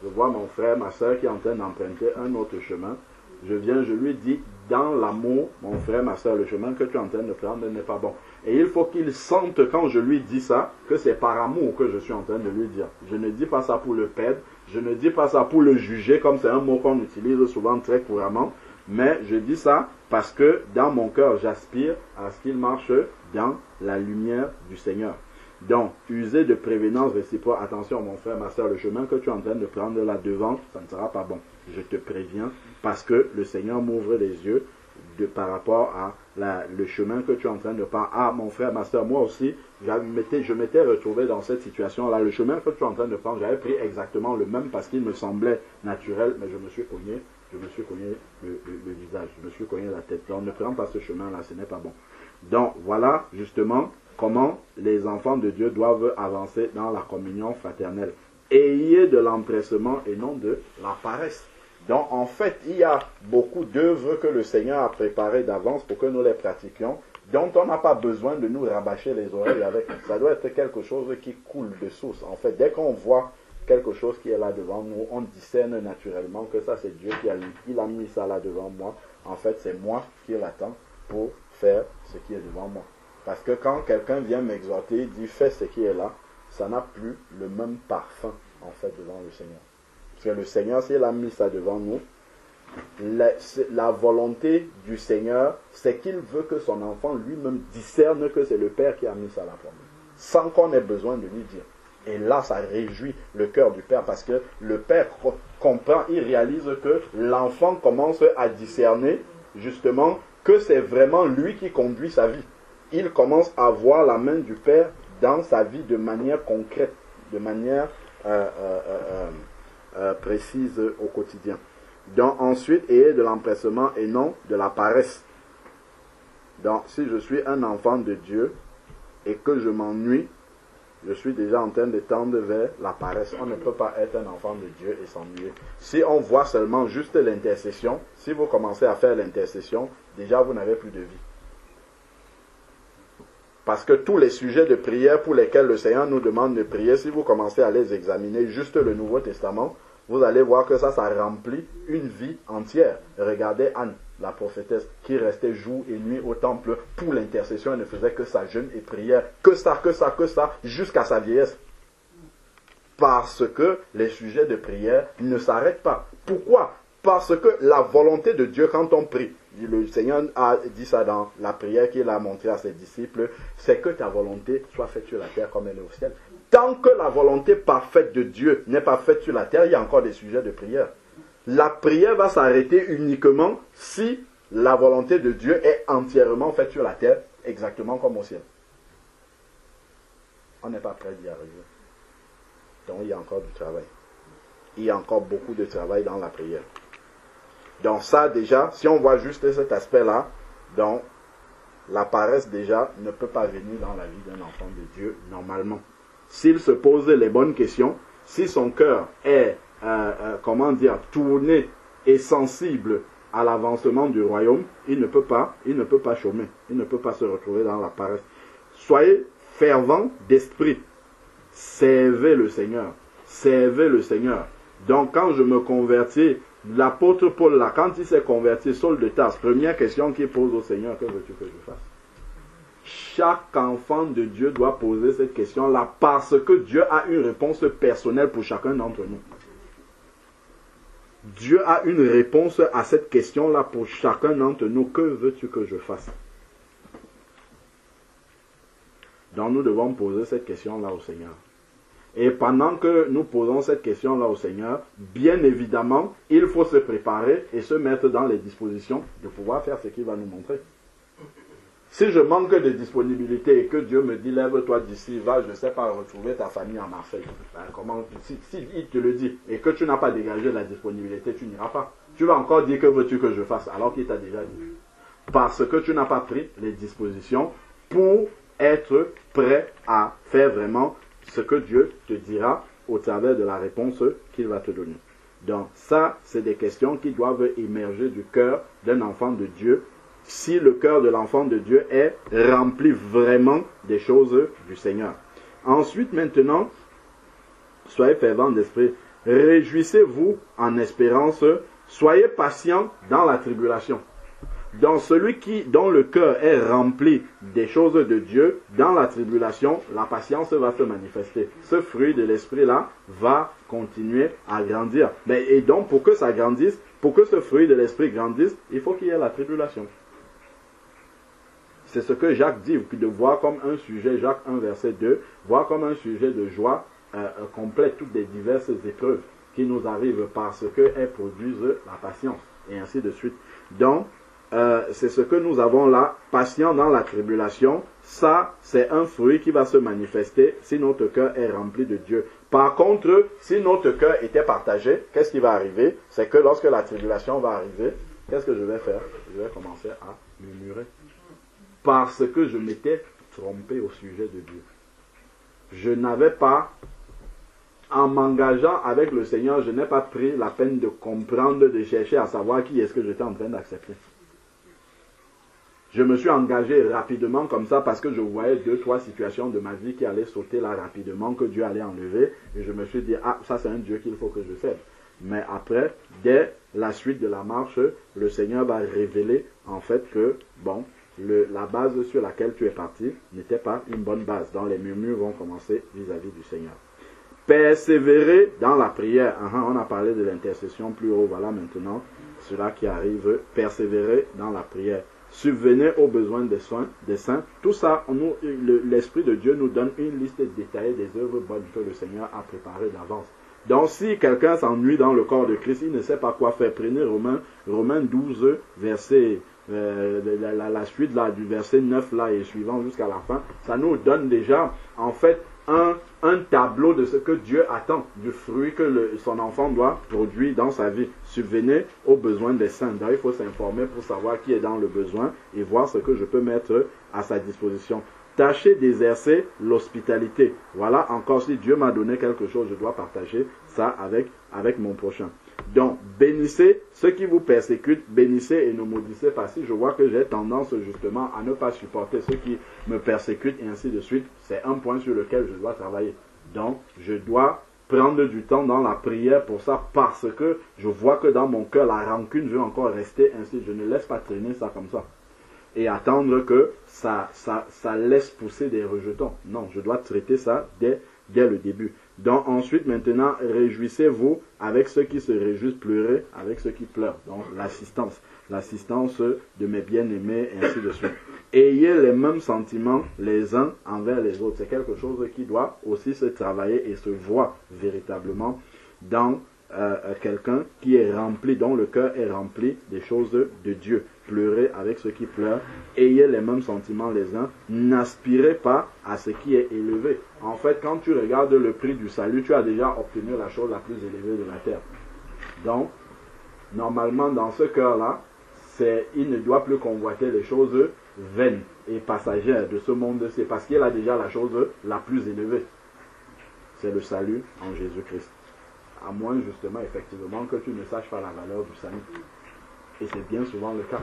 Je vois mon frère, ma soeur qui est en train d'emprunter un autre chemin. Je viens, je lui dis, dans l'amour, mon frère, ma soeur, le chemin que tu es en train de prendre n'est pas bon. Et il faut qu'il sente quand je lui dis ça, que c'est par amour que je suis en train de lui dire. Je ne dis pas ça pour le perdre, je ne dis pas ça pour le juger, comme c'est un mot qu'on utilise souvent très couramment, mais je dis ça parce que dans mon cœur, j'aspire à ce qu'il marche dans la lumière du Seigneur. Donc, user de prévénance réciproque. Attention, mon frère, ma soeur, le chemin que tu es en train de prendre là devant, ça ne sera pas bon. Je te préviens, parce que le Seigneur m'ouvre les yeux par rapport à le chemin que tu es en train de prendre. Ah, mon frère, ma soeur, moi aussi, je m'étais retrouvé dans cette situation-là. Le chemin que tu es en train de prendre, j'avais pris exactement le même parce qu'il me semblait naturel, mais je me suis cogné le visage, je me suis cogné la tête. Donc, ne prends pas ce chemin-là, ce n'est pas bon. Donc, voilà, justement, comment les enfants de Dieu doivent avancer dans la communion fraternelle. Ayez de l'empressement et non de la paresse. Donc, en fait, il y a beaucoup d'œuvres que le Seigneur a préparées d'avance pour que nous les pratiquions, dont on n'a pas besoin de nous rabâcher les oreilles avec. Ça doit être quelque chose qui coule de source. En fait, dès qu'on voit quelque chose qui est là devant nous, on discerne naturellement que ça, c'est Dieu il a mis ça là devant moi. En fait, c'est moi qui l'attends pour faire ce qui est devant moi. Parce que quand quelqu'un vient m'exhorter, il dit fais ce qui est là, ça n'a plus le même parfum en fait devant le Seigneur. Parce que le Seigneur, s'il a mis ça devant nous, la volonté du Seigneur, c'est qu'il veut que son enfant lui-même discerne que c'est le Père qui a mis ça là pour lui, sans qu'on ait besoin de lui dire. Et là, ça réjouit le cœur du Père parce que le Père comprend, il réalise que l'enfant commence à discerner justement que c'est vraiment lui qui conduit sa vie. Il commence à voir la main du Père dans sa vie de manière concrète, de manière précise au quotidien. Donc ensuite, ayez de l'empressement et non de la paresse. Donc si je suis un enfant de Dieu et que je m'ennuie, je suis déjà en train de tendre vers la paresse. On ne peut pas être un enfant de Dieu et s'ennuyer. Si on voit seulement juste l'intercession, si vous commencez à faire l'intercession, déjà vous n'avez plus de vie. Parce que tous les sujets de prière pour lesquels le Seigneur nous demande de prier, si vous commencez à les examiner, juste le Nouveau Testament, vous allez voir que ça remplit une vie entière. Regardez Anne, la prophétesse, qui restait jour et nuit au temple pour l'intercession. Elle ne faisait que sa jeûne et prière, que ça, jusqu'à sa vieillesse. Parce que les sujets de prière ne s'arrêtent pas. Pourquoi? Parce que la volonté de Dieu, quand on prie, le Seigneur a dit ça dans la prière qu'il a montré à ses disciples, c'est que ta volonté soit faite sur la terre comme elle est au ciel. Tant que la volonté parfaite de Dieu n'est pas faite sur la terre, il y a encore des sujets de prière. La prière va s'arrêter uniquement si la volonté de Dieu est entièrement faite sur la terre, exactement comme au ciel. On n'est pas prêt d'y arriver. Donc il y a encore du travail. Il y a encore beaucoup de travail dans la prière. Donc ça déjà, si on voit juste cet aspect-là, donc la paresse déjà ne peut pas venir dans la vie d'un enfant de Dieu normalement. S'il se pose les bonnes questions, si son cœur est, tourné et sensible à l'avancement du royaume, il ne peut pas chômer, il ne peut pas se retrouver dans la paresse. Soyez fervents d'esprit, servez le Seigneur, servez le Seigneur. Donc quand je me convertis, l'apôtre Paul, là, quand il s'est converti, Saul de Tarse, première question qu'il pose au Seigneur, que veux-tu que je fasse? Chaque enfant de Dieu doit poser cette question-là parce que Dieu a une réponse personnelle pour chacun d'entre nous. Dieu a une réponse à cette question-là pour chacun d'entre nous. Que veux-tu que je fasse? Donc nous devons poser cette question-là au Seigneur. Et pendant que nous posons cette question-là au Seigneur, bien évidemment, il faut se préparer et se mettre dans les dispositions de pouvoir faire ce qu'il va nous montrer. Si je manque de disponibilité et que Dieu me dit, lève-toi d'ici, va, je ne sais pas, retrouver ta famille en Marseille. Si il te le dit et que tu n'as pas dégagé la disponibilité, tu n'iras pas. Tu vas encore dire que veux-tu que je fasse alors qu'il t'a déjà dit. Parce que tu n'as pas pris les dispositions pour être prêt à faire vraiment ce que Dieu te dira au travers de la réponse qu'il va te donner. Donc ça, c'est des questions qui doivent émerger du cœur d'un enfant de Dieu, si le cœur de l'enfant de Dieu est rempli vraiment des choses du Seigneur. Ensuite, maintenant, soyez fervents d'esprit, réjouissez-vous en espérance, soyez patients dans la tribulation. Donc celui dont le cœur est rempli des choses de Dieu, dans la tribulation, la patience va se manifester. Ce fruit de l'esprit-là va continuer à grandir. Et donc pour que ça grandisse, pour que ce fruit de l'esprit grandisse, il faut qu'il y ait la tribulation. C'est ce que Jacques dit, de voir comme un sujet, Jacques 1 verset 2, voir comme un sujet de joie complète toutes les diverses épreuves qui nous arrivent parce qu'elles produisent la patience, et ainsi de suite. Donc, c'est ce que nous avons là, patient dans la tribulation. Ça, c'est un fruit qui va se manifester si notre cœur est rempli de Dieu. Par contre, si notre cœur était partagé, qu'est-ce qui va arriver? C'est que lorsque la tribulation va arriver, qu'est-ce que je vais faire? Je vais commencer à murmurer. Parce que je m'étais trompé au sujet de Dieu. Je n'avais pas, en m'engageant avec le Seigneur, je n'ai pas pris la peine de comprendre, de chercher à savoir qui est-ce que j'étais en train d'accepter. Je me suis engagé rapidement comme ça parce que je voyais 2-3 situations de ma vie qui allaient sauter là rapidement, que Dieu allait enlever. Et je me suis dit, ah, ça c'est un Dieu qu'il faut que je serve. Mais après, dès la suite de la marche, le Seigneur va révéler en fait que, bon, la base sur laquelle tu es parti n'était pas une bonne base. Donc les murmures vont commencer vis-à-vis du Seigneur. Persévérer dans la prière. On a parlé de l'intercession plus haut. Voilà maintenant cela qui arrive. Persévérer dans la prière. Subvenez aux besoins des saints. Tout ça, l'Esprit de Dieu nous donne une liste détaillée des œuvres bonnes que le Seigneur a préparées d'avance. Donc si quelqu'un s'ennuie dans le corps de Christ, il ne sait pas quoi faire. Prenez Romains 12, verset, la suite là, du verset 9 là et suivant jusqu'à la fin. Ça nous donne déjà en fait un tableau de ce que Dieu attend, du fruit que son enfant doit produire dans sa vie. Subvenez aux besoins des saints. Donc il faut s'informer pour savoir qui est dans le besoin et voir ce que je peux mettre à sa disposition. Tâchez d'exercer l'hospitalité. Voilà, encore si Dieu m'a donné quelque chose, je dois partager ça avec mon prochain. Donc, bénissez ceux qui vous persécutent, bénissez et ne maudissez pas. Si je vois que j'ai tendance justement à ne pas supporter ceux qui me persécutent et ainsi de suite, c'est un point sur lequel je dois travailler. Donc, je dois prendre du temps dans la prière pour ça, parce que je vois que dans mon cœur, la rancune veut encore rester ainsi. Je ne laisse pas traîner ça comme ça. Et attendre que ça laisse pousser des rejetons. Non, je dois traiter ça dès le début. Donc ensuite, maintenant, réjouissez-vous avec ceux qui se réjouissent, pleurez avec ceux qui pleurent. Donc l'assistance de mes bien-aimés, et ainsi de suite. Ayez les mêmes sentiments les uns envers les autres. C'est quelque chose qui doit aussi se travailler et se voir véritablement dans quelqu'un qui est rempli, dont le cœur est rempli des choses de Dieu. Pleurez avec ceux qui pleurent, ayez les mêmes sentiments les uns, n'aspirez pas à ce qui est élevé. En fait, quand tu regardes le prix du salut, tu as déjà obtenu la chose la plus élevée de la terre. Donc, normalement, dans ce cœur-là, il ne doit plus convoiter les choses vaines et passagères de ce monde-ci, parce qu'il a déjà la chose la plus élevée. C'est le salut en Jésus-Christ. À moins justement, effectivement, que tu ne saches pas la valeur du salut. Et c'est bien souvent le cas.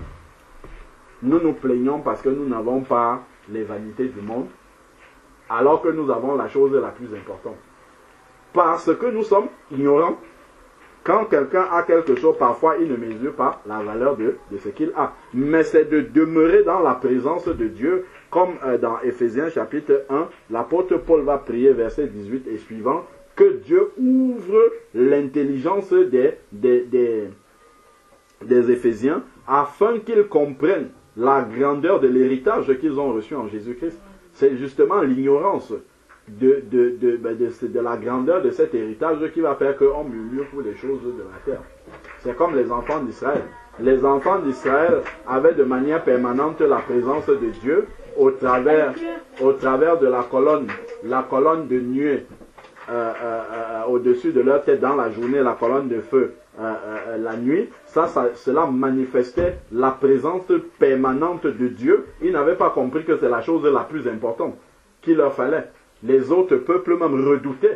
Nous nous plaignons parce que nous n'avons pas les vanités du monde, alors que nous avons la chose la plus importante. Parce que nous sommes ignorants. Quand quelqu'un a quelque chose, parfois il ne mesure pas la valeur de ce qu'il a. Mais c'est de demeurer dans la présence de Dieu, comme dans Éphésiens chapitre 1, l'apôtre Paul va prier verset 18 et suivant, que Dieu ouvre l'intelligence des Éphésiens afin qu'ils comprennent la grandeur de l'héritage qu'ils ont reçu en Jésus-Christ. C'est justement l'ignorance de la grandeur de cet héritage qui va faire qu'on murmure pour les choses de la terre. C'est comme les enfants d'Israël. Les enfants d'Israël avaient de manière permanente la présence de Dieu au travers de la colonne de nuée au-dessus de leur tête dans la journée, la colonne de feu la nuit. Cela manifestait la présence permanente de Dieu. Ils n'avaient pas compris que c'est la chose la plus importante qu'il leur fallait. Les autres peuples même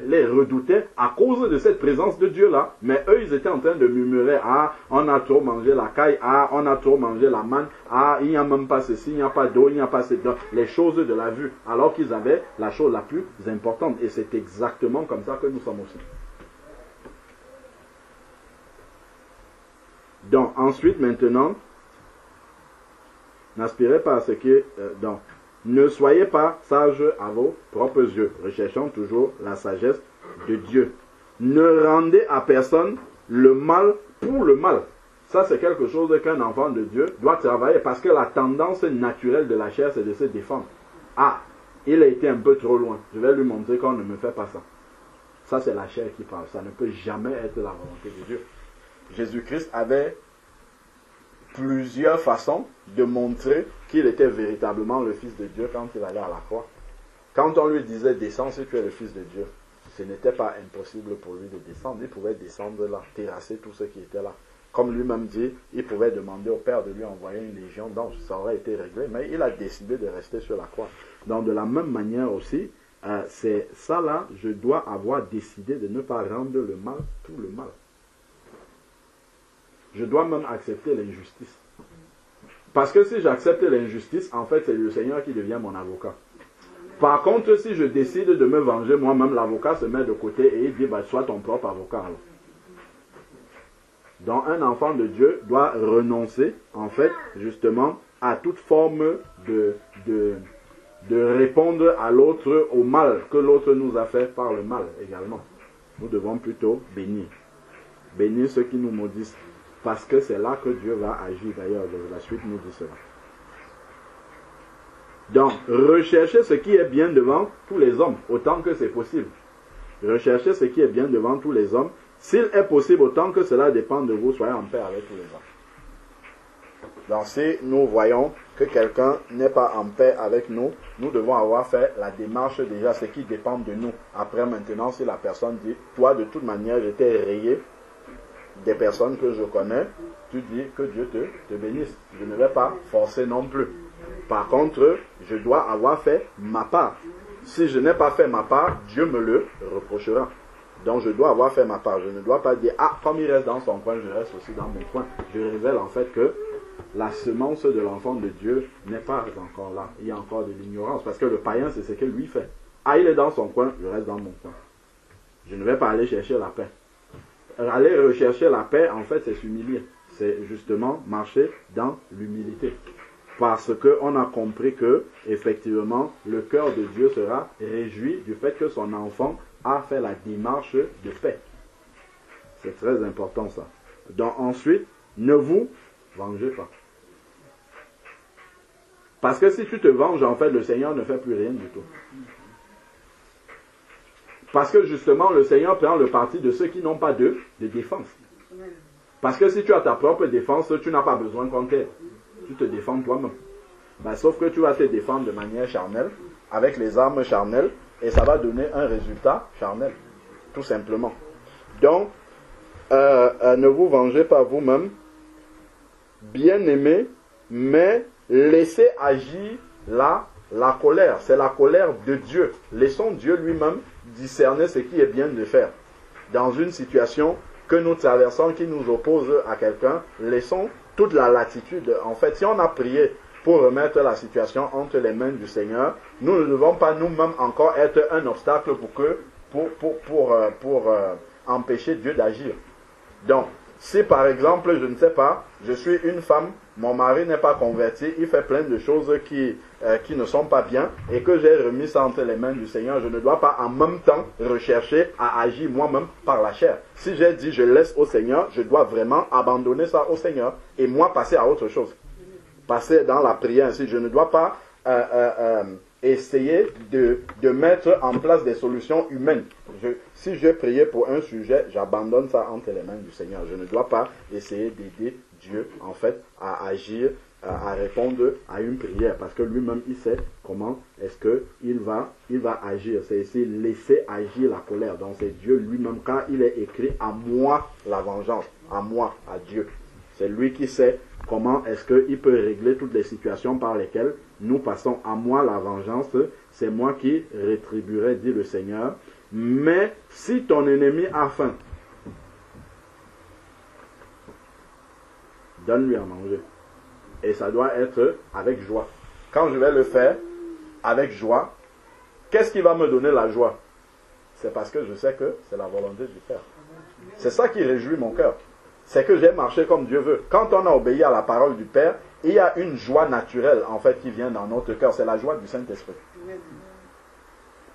les redoutaient à cause de cette présence de Dieu-là. Mais eux, ils étaient en train de murmurer, ah, on a trop mangé la caille, ah, on a trop mangé la manne, ah, il n'y a même pas ceci, il n'y a pas d'eau, il n'y a pas ceci, les choses de la vue. Alors qu'ils avaient la chose la plus importante. Et c'est exactement comme ça que nous sommes aussi. Donc, ensuite, maintenant, n'aspirez pas à ce qui est... ne soyez pas sages à vos propres yeux. Recherchons toujours la sagesse de Dieu. Ne rendez à personne le mal pour le mal. Ça, c'est quelque chose qu'un enfant de Dieu doit travailler, parce que la tendance naturelle de la chair, c'est de se défendre. Ah, il a été un peu trop loin. Je vais lui montrer qu'on ne me fait pas ça. Ça, c'est la chair qui parle. Ça ne peut jamais être la volonté de Dieu. Jésus-Christ avait plusieurs façons de montrer qu'il était véritablement le Fils de Dieu quand il allait à la croix. Quand on lui disait « Descends si tu es le Fils de Dieu », ce n'était pas impossible pour lui de descendre. Il pouvait descendre là, terrasser tous ceux qui étaient là. Comme lui-même dit, il pouvait demander au Père de lui envoyer une légion d'anges. Ça aurait été réglé, mais il a décidé de rester sur la croix. Donc de la même manière aussi, c'est ça là, je dois avoir décidé de ne pas rendre le mal pour le mal. Je dois même accepter l'injustice. Parce que si j'accepte l'injustice, en fait, c'est le Seigneur qui devient mon avocat. Par contre, si je décide de me venger, moi-même, l'avocat se met de côté et il dit, sois ton propre avocat. Alors. Donc, un enfant de Dieu doit renoncer, en fait, justement, à toute forme de répondre à l'autre, au mal que l'autre nous a fait par le mal également. Nous devons plutôt bénir. Bénir ceux qui nous maudissent. Parce que c'est là que Dieu va agir. D'ailleurs, la suite nous dit cela. Donc, recherchez ce qui est bien devant tous les hommes, autant que c'est possible. Recherchez ce qui est bien devant tous les hommes. S'il est possible, autant que cela dépend de vous, soyez en paix avec tous les hommes. Donc, si nous voyons que quelqu'un n'est pas en paix avec nous, nous devons avoir fait la démarche déjà, ce qui dépend de nous. Après, maintenant, si la personne dit, toi, de toute manière, je t'ai rayé des personnes que je connais, tu dis que Dieu te bénisse. Je ne vais pas forcer non plus. Par contre, je dois avoir fait ma part. Si je n'ai pas fait ma part, Dieu me le reprochera. Donc je dois avoir fait ma part. Je ne dois pas dire, ah, comme il reste dans son coin, je reste aussi dans mon coin. Je révèle en fait que la semence de l'enfant de Dieu n'est pas encore là. Il y a encore de l'ignorance. Parce que le païen, c'est ce que lui fait. Ah, il est dans son coin, je reste dans mon coin. Je ne vais pas aller chercher la paix. Aller rechercher la paix, en fait, c'est s'humilier. C'est justement marcher dans l'humilité. Parce qu'on a compris que, effectivement, le cœur de Dieu sera réjoui du fait que son enfant a fait la démarche de paix. C'est très important ça. Donc ensuite, ne vous vengez pas. Parce que si tu te venges, en fait, le Seigneur ne fait plus rien du tout. Parce que justement, le Seigneur prend le parti de ceux qui n'ont pas de défense. Parce que si tu as ta propre défense, tu n'as pas besoin qu'on t'aide. Tu te défends toi-même. Ben, sauf que tu vas te défendre de manière charnelle, avec les armes charnelles, et ça va donner un résultat charnel. Tout simplement. Donc, ne vous vengez pas vous-même, bien-aimés, mais laissez agir la colère. C'est la colère de Dieu. Laissons Dieu lui-même discerner ce qui est bien de faire. Dans une situation que nous traversons, qui nous oppose à quelqu'un, laissons toute la latitude. En fait, si on a prié pour remettre la situation entre les mains du Seigneur, nous ne devons pas nous-mêmes encore être un obstacle pour empêcher Dieu d'agir. Donc, si par exemple, je ne sais pas, je suis une femme, mon mari n'est pas converti, il fait plein de choses qui ne sont pas bien, et que j'ai remis ça entre les mains du Seigneur, je ne dois pas en même temps rechercher à agir moi-même par la chair. Si j'ai dit je laisse au Seigneur, je dois vraiment abandonner ça au Seigneur, et moi passer à autre chose. Passer dans la prière ainsi, je ne dois pas essayer de mettre en place des solutions humaines. Si je priais pour un sujet, j'abandonne ça entre les mains du Seigneur. Je ne dois pas essayer d'aider Dieu, en fait, à agir, à répondre à une prière, parce que lui-même, il sait comment est-ce qu'il va agir. C'est ici laisser agir la colère. Donc c'est Dieu lui-même, quand il est écrit « à moi la vengeance », à moi, à Dieu. C'est lui qui sait comment est-ce qu'il peut régler toutes les situations par lesquelles nous passons. À moi la vengeance, c'est moi qui rétribuerai, dit le Seigneur. Mais si ton ennemi a faim, donne-lui à manger. Et ça doit être avec joie. Quand je vais le faire avec joie, qu'est-ce qui va me donner la joie? C'est parce que je sais que c'est la volonté du Père. C'est ça qui réjouit mon cœur. C'est que j'ai marché comme Dieu veut. Quand on a obéi à la parole du Père, il y a une joie naturelle, en fait, qui vient dans notre cœur. C'est la joie du Saint-Esprit.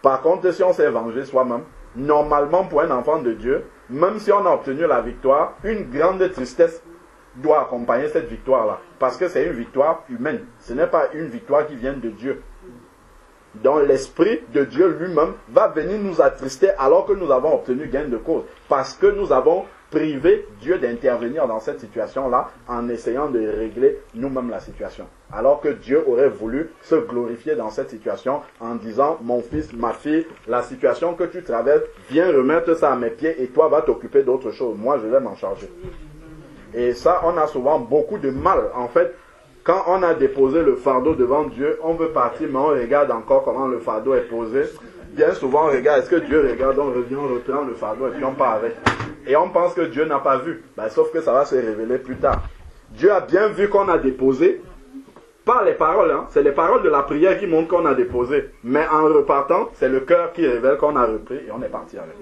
Par contre, si on s'est vengé soi-même, normalement, pour un enfant de Dieu, même si on a obtenu la victoire, une grande tristesse doit accompagner cette victoire-là. Parce que c'est une victoire humaine. Ce n'est pas une victoire qui vient de Dieu. Donc l'Esprit de Dieu lui-même va venir nous attrister alors que nous avons obtenu gain de cause. Parce que nous avons privé Dieu d'intervenir dans cette situation-là en essayant de régler nous-mêmes la situation. Alors que Dieu aurait voulu se glorifier dans cette situation en disant « Mon fils, ma fille, la situation que tu traverses, viens remettre ça à mes pieds et toi va t'occuper d'autre chose. Moi, je vais m'en charger. » Et ça, on a souvent beaucoup de mal. En fait, quand on a déposé le fardeau devant Dieu, on veut partir, mais on regarde encore comment le fardeau est posé. Bien souvent, on regarde, est-ce que Dieu regarde, on revient, on reprend le fardeau et puis on part avec. Et on pense que Dieu n'a pas vu. Ben, sauf que ça va se révéler plus tard. Dieu a bien vu qu'on a déposé, pas les paroles, hein, c'est les paroles de la prière qui montrent qu'on a déposé. Mais en repartant, c'est le cœur qui révèle qu'on a repris et on est parti avec.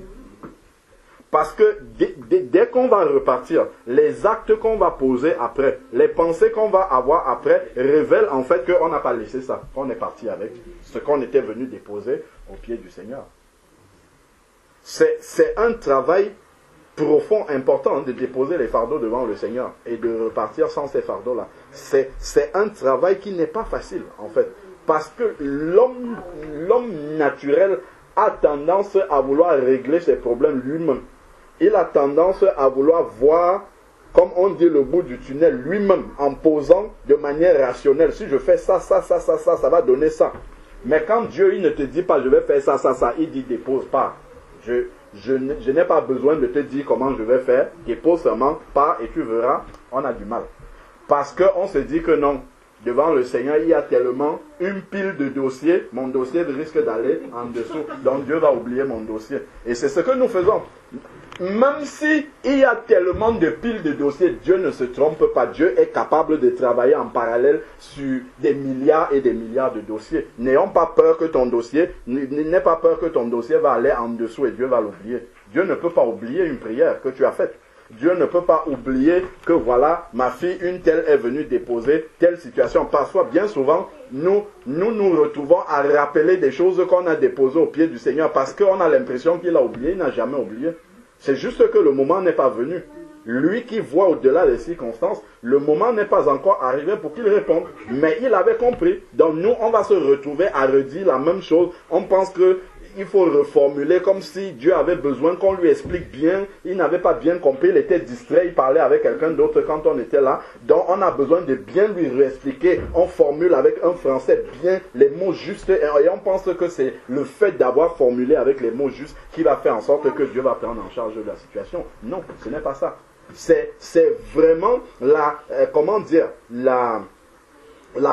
Parce que dès qu'on va repartir, les actes qu'on va poser après, les pensées qu'on va avoir après, révèlent en fait qu'on n'a pas laissé ça, qu'on est parti avec ce qu'on était venu déposer au pied du Seigneur. C'est un travail profond, important de déposer les fardeaux devant le Seigneur et de repartir sans ces fardeaux-là. C'est un travail qui n'est pas facile en fait. Parce que l'homme naturel a tendance à vouloir régler ses problèmes lui-même. Il a tendance à vouloir voir, comme on dit, le bout du tunnel lui-même, en posant de manière rationnelle. Si je fais ça, ça va donner ça. Mais quand Dieu, il ne te dit pas, je vais faire ça, il dit, dépose pas. Je n'ai pas besoin de te dire comment je vais faire, dépose seulement, pas, et tu verras, on a du mal. Parce qu'on se dit que non, devant le Seigneur, il y a tellement une pile de dossiers, mon dossier risque d'aller en dessous. Donc Dieu va oublier mon dossier. Et c'est ce que nous faisons. Même si il y a tellement de piles de dossiers, Dieu ne se trompe pas. Dieu est capable de travailler en parallèle sur des milliards et des milliards de dossiers. N'ayons pas peur que ton dossier, n'aie pas peur que ton dossier va aller en dessous et Dieu va l'oublier. Dieu ne peut pas oublier une prière que tu as faite. Dieu ne peut pas oublier que voilà, ma fille, une telle est venue déposer telle situation. Parfois, bien souvent, nous retrouvons à rappeler des choses qu'on a déposées au pied du Seigneur parce qu'on a l'impression qu'il a oublié, il n'a jamais oublié. C'est juste que le moment n'est pas venu. Lui qui voit au-delà des circonstances, le moment n'est pas encore arrivé pour qu'il réponde. Mais il avait compris. Donc nous, on va se retrouver à redire la même chose. On pense qu'il faut reformuler comme si Dieu avait besoin qu'on lui explique bien. Il n'avait pas bien compris, il était distrait, il parlait avec quelqu'un d'autre quand on était là. Donc on a besoin de bien lui réexpliquer. On formule avec un français bien les mots justes. Et on pense que c'est le fait d'avoir formulé avec les mots justes qui va faire en sorte que Dieu va prendre en charge de la situation. Non, ce n'est pas ça. C'est vraiment la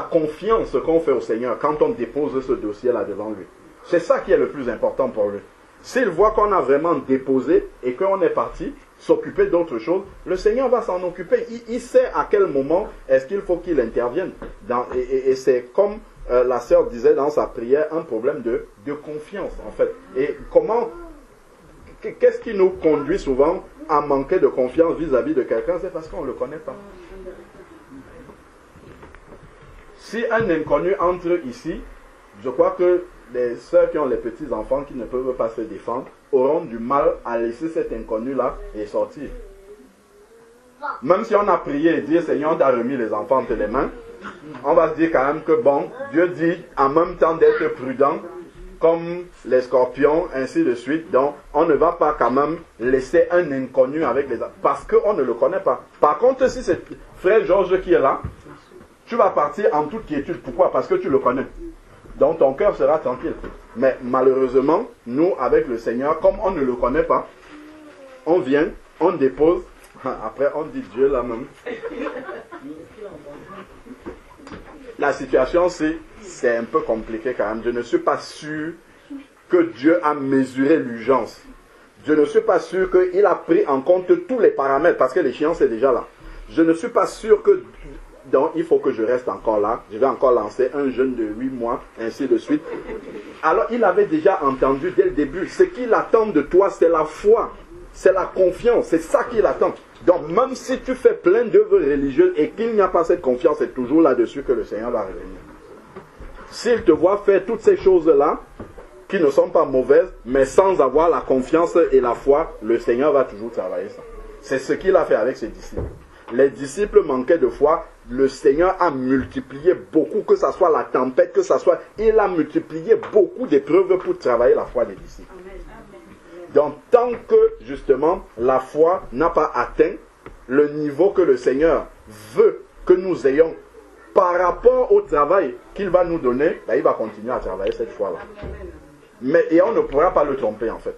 confiance qu'on fait au Seigneur quand on dépose ce dossier-là devant lui. C'est ça qui est le plus important pour lui. S'il voit qu'on a vraiment déposé et qu'on est parti s'occuper d'autre chose, le Seigneur va s'en occuper. Il sait à quel moment est-ce qu'il faut qu'il intervienne. Et c'est comme la sœur disait dans sa prière, un problème de confiance en fait. Et qu'est-ce qui nous conduit souvent à manquer de confiance vis-à-vis de quelqu'un? C'est parce qu'on ne le connaît pas. Si un inconnu entre ici, je crois que les sœurs qui ont les petits-enfants qui ne peuvent pas se défendre auront du mal à laisser cet inconnu-là et sortir. Même si on a prié et dit, Seigneur, on t'a remis les enfants entre les mains, on va se dire quand même que bon, Dieu dit en même temps d'être prudent, comme les scorpions, ainsi de suite. Donc, on ne va pas quand même laisser un inconnu avec les... Parce qu'on ne le connaît pas. Par contre, si c'est frère Georges qui est là, tu vas partir en toute quiétude. Pourquoi? Parce que tu le connais. Donc, ton cœur sera tranquille. Mais malheureusement, nous, avec le Seigneur, comme on ne le connaît pas, on vient, on dépose. Après, on dit Dieu là même. La situation, c'est un peu compliqué quand même. Je ne suis pas sûr que Dieu a mesuré l'urgence. Je ne suis pas sûr qu'il a pris en compte tous les paramètres parce que l'échéance est déjà là. Je ne suis pas sûr que... Donc, il faut que je reste encore là. Je vais encore lancer un jeûne de 8 mois, ainsi de suite. Alors, il avait déjà entendu dès le début. Ce qu'il attend de toi, c'est la foi. C'est la confiance. C'est ça qu'il attend. Donc, même si tu fais plein d'œuvres religieuses et qu'il n'y a pas cette confiance, c'est toujours là-dessus que le Seigneur va revenir. S'il te voit faire toutes ces choses-là, qui ne sont pas mauvaises, mais sans avoir la confiance et la foi, le Seigneur va toujours travailler ça. C'est ce qu'il a fait avec ses disciples. Les disciples manquaient de foi, le Seigneur a multiplié beaucoup, que ce soit la tempête, que ce soit... Il a multiplié beaucoup d'épreuves pour travailler la foi des disciples. Donc, tant que, justement, la foi n'a pas atteint le niveau que le Seigneur veut que nous ayons par rapport au travail qu'il va nous donner, ben, il va continuer à travailler cette foi-là. Et on ne pourra pas le tromper, en fait.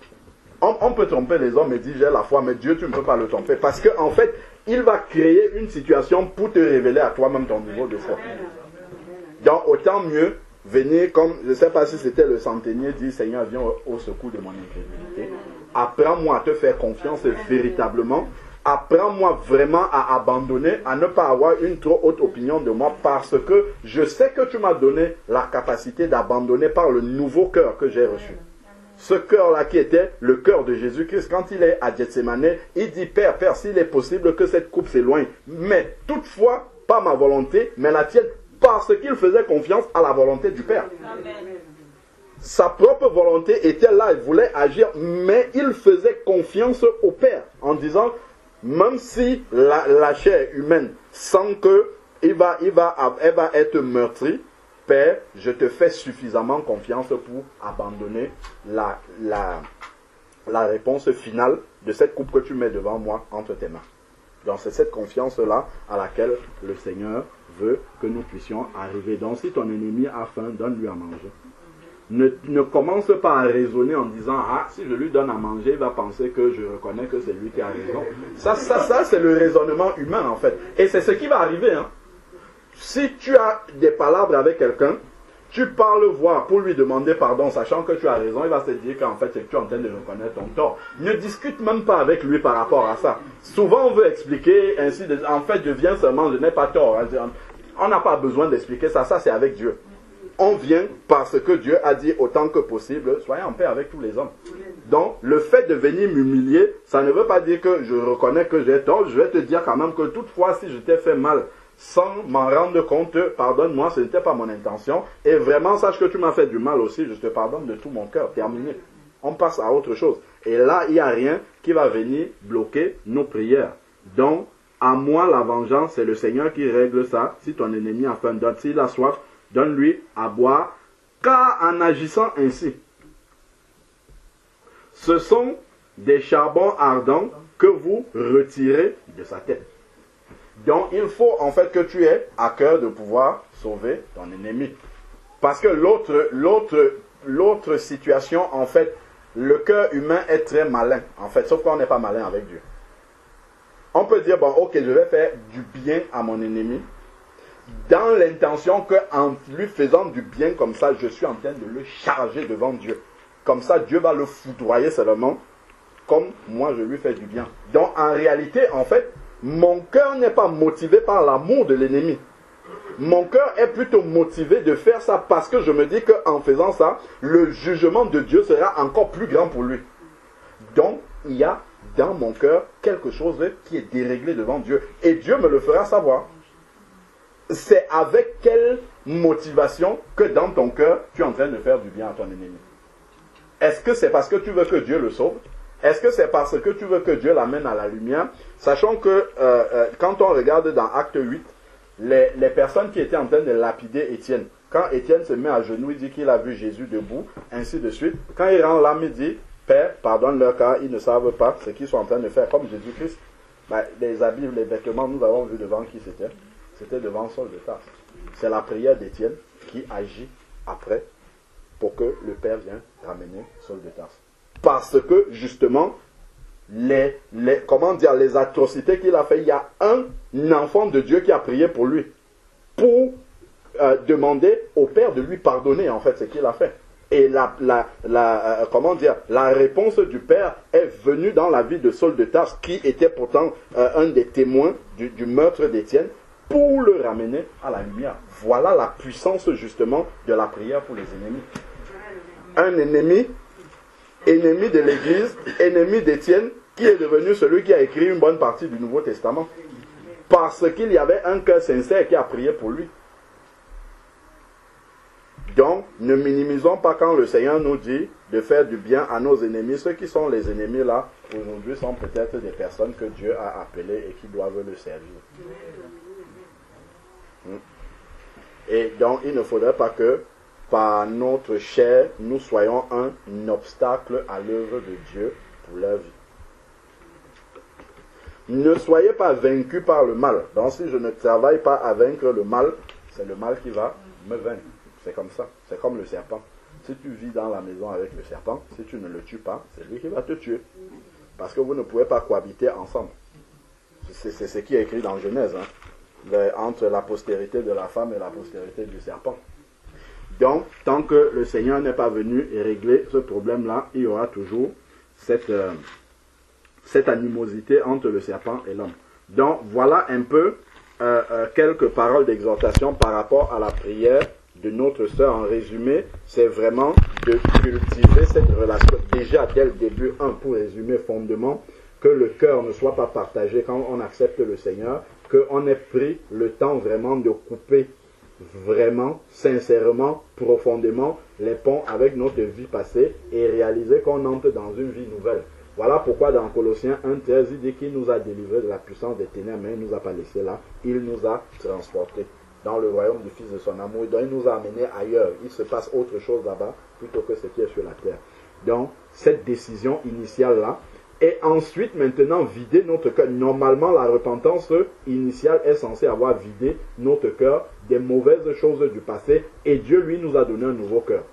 On peut tromper les hommes et dire j'ai la foi, mais Dieu, tu ne peux pas le tromper. Parce qu'en fait, il va créer une situation pour te révéler à toi-même ton niveau de foi. Donc, autant mieux venir comme, je ne sais pas si c'était le centenier, dit Seigneur, viens au secours de mon incrédulité. Apprends-moi à te faire confiance véritablement. Apprends-moi vraiment à abandonner, à ne pas avoir une trop haute opinion de moi parce que je sais que tu m'as donné la capacité d'abandonner par le nouveau cœur que j'ai reçu. Ce cœur-là qui était le cœur de Jésus-Christ, quand il est à Gethsémane, il dit, Père, s'il est possible que cette coupe s'éloigne, mais toutefois, pas ma volonté, mais la tienne, parce qu'il faisait confiance à la volonté du Père. Amen. Sa propre volonté était là, il voulait agir, mais il faisait confiance au Père, en disant, même si la chair humaine sent qu'elle va être meurtrie, Père, je te fais suffisamment confiance pour abandonner la réponse finale de cette coupe que tu mets devant moi entre tes mains. Donc c'est cette confiance-là à laquelle le Seigneur veut que nous puissions arriver. Donc si ton ennemi a faim, donne-lui à manger. Ne commence pas à raisonner en disant « Ah, si je lui donne à manger, il va penser que je reconnais que c'est lui qui a raison. » Ça c'est le raisonnement humain en fait. Et c'est ce qui va arriver, hein. Si tu as des palabres avec quelqu'un, tu parles voir pour lui demander pardon, sachant que tu as raison, il va se dire qu'en fait, tu es en train de reconnaître ton tort. Ne discute même pas avec lui par rapport à ça. Souvent, on veut expliquer ainsi, en fait, je viens seulement, je n'ai pas tort. On n'a pas besoin d'expliquer ça, ça c'est avec Dieu. On vient parce que Dieu a dit autant que possible, soyez en paix avec tous les hommes. Donc, le fait de venir m'humilier, ça ne veut pas dire que je reconnais que j'ai tort. Je vais te dire quand même que toutefois, si je t'ai fait mal sans m'en rendre compte, pardonne-moi, ce n'était pas mon intention. Et vraiment, sache que tu m'as fait du mal aussi, je te pardonne de tout mon cœur. Terminé. On passe à autre chose. Et là, il n'y a rien qui va venir bloquer nos prières. Donc, à moi la vengeance, c'est le Seigneur qui règle ça. Si ton ennemi a faim, s'il a soif, donne-lui à boire. Car en agissant ainsi, ce sont des charbons ardents que vous retirez de sa tête. Donc, il faut en fait que tu aies à cœur de pouvoir sauver ton ennemi. Parce que l'autre situation, en fait, le cœur humain est très malin, en fait, sauf qu'on n'est pas malin avec Dieu. On peut dire, bon, ok, je vais faire du bien à mon ennemi, dans l'intention qu'en lui faisant du bien comme ça, je suis en train de le charger devant Dieu. Comme ça, Dieu va le foudroyer seulement, comme moi je lui fais du bien. Donc, en réalité, en fait, mon cœur n'est pas motivé par l'amour de l'ennemi. Mon cœur est plutôt motivé de faire ça parce que je me dis qu'en faisant ça, le jugement de Dieu sera encore plus grand pour lui. Donc, il y a dans mon cœur quelque chose qui est déréglé devant Dieu. Et Dieu me le fera savoir. C'est avec quelle motivation que dans ton cœur, tu es en train de faire du bien à ton ennemi. Est-ce que c'est parce que tu veux que Dieu le sauve? Est-ce que c'est parce que tu veux que Dieu l'amène à la lumière? Sachant que quand on regarde dans Acte 8, les personnes qui étaient en train de lapider Étienne, quand Étienne se met à genoux, il dit qu'il a vu Jésus debout, ainsi de suite. Quand il rend l'âme, il dit, Père, pardonne-leur car ils ne savent pas ce qu'ils sont en train de faire, comme Jésus-Christ. Les habits, les vêtements, nous avons vu devant qui c'était. C'était devant Saul de Tarse. C'est la prière d'Étienne qui agit après pour que le Père vienne ramener Saul de Tarse. Parce que, justement, les atrocités qu'il a fait, il y a un enfant de Dieu qui a prié pour lui. Pour demander au Père de lui pardonner, en fait, ce qu'il a fait. Et la réponse du Père est venue dans la vie de Saul de Tarse, qui était pourtant un des témoins du meurtre d'Étienne, pour le ramener à la lumière. Voilà la puissance, justement, de la prière pour les ennemis. Un ennemi de l'Église, ennemi d'Étienne, qui est devenu celui qui a écrit une bonne partie du Nouveau Testament. Parce qu'il y avait un cœur sincère qui a prié pour lui. Donc, ne minimisons pas quand le Seigneur nous dit de faire du bien à nos ennemis. Ceux qui sont les ennemis là, aujourd'hui, sont peut-être des personnes que Dieu a appelées et qui doivent le servir. Et donc, il ne faudrait pas que, par notre chair, nous soyons un obstacle à l'œuvre de Dieu pour leur vie. Ne soyez pas vaincus par le mal. Donc, si je ne travaille pas à vaincre le mal, c'est le mal qui va me vaincre. C'est comme ça. C'est comme le serpent. Si tu vis dans la maison avec le serpent, si tu ne le tues pas, c'est lui qui va te tuer. Parce que vous ne pouvez pas cohabiter ensemble. C'est ce qui est écrit dans Genèse, entre la postérité de la femme et la postérité du serpent. Donc, tant que le Seigneur n'est pas venu régler ce problème-là, il y aura toujours cette animosité entre le serpent et l'homme. Donc, voilà un peu quelques paroles d'exhortation par rapport à la prière de notre sœur. En résumé, c'est vraiment de cultiver cette relation. Déjà, dès le début, pour résumer fondement, que le cœur ne soit pas partagé quand on accepte le Seigneur, qu'on ait pris le temps vraiment de couper vraiment, sincèrement, profondément les ponts avec notre vie passée et réaliser qu'on entre dans une vie nouvelle. Voilà pourquoi dans Colossiens 1,13, il dit qu'il nous a délivrés de la puissance des ténèbres, mais il ne nous a pas laissé là, il nous a transportés dans le royaume du Fils de son amour, donc il nous a amenés ailleurs. Il se passe autre chose là-bas plutôt que ce qui est sur la terre. Donc, cette décision initiale-là, et ensuite, maintenant, vider notre cœur. Normalement, la repentance initiale est censée avoir vidé notre cœur des mauvaises choses du passé, et Dieu, lui, nous a donné un nouveau cœur.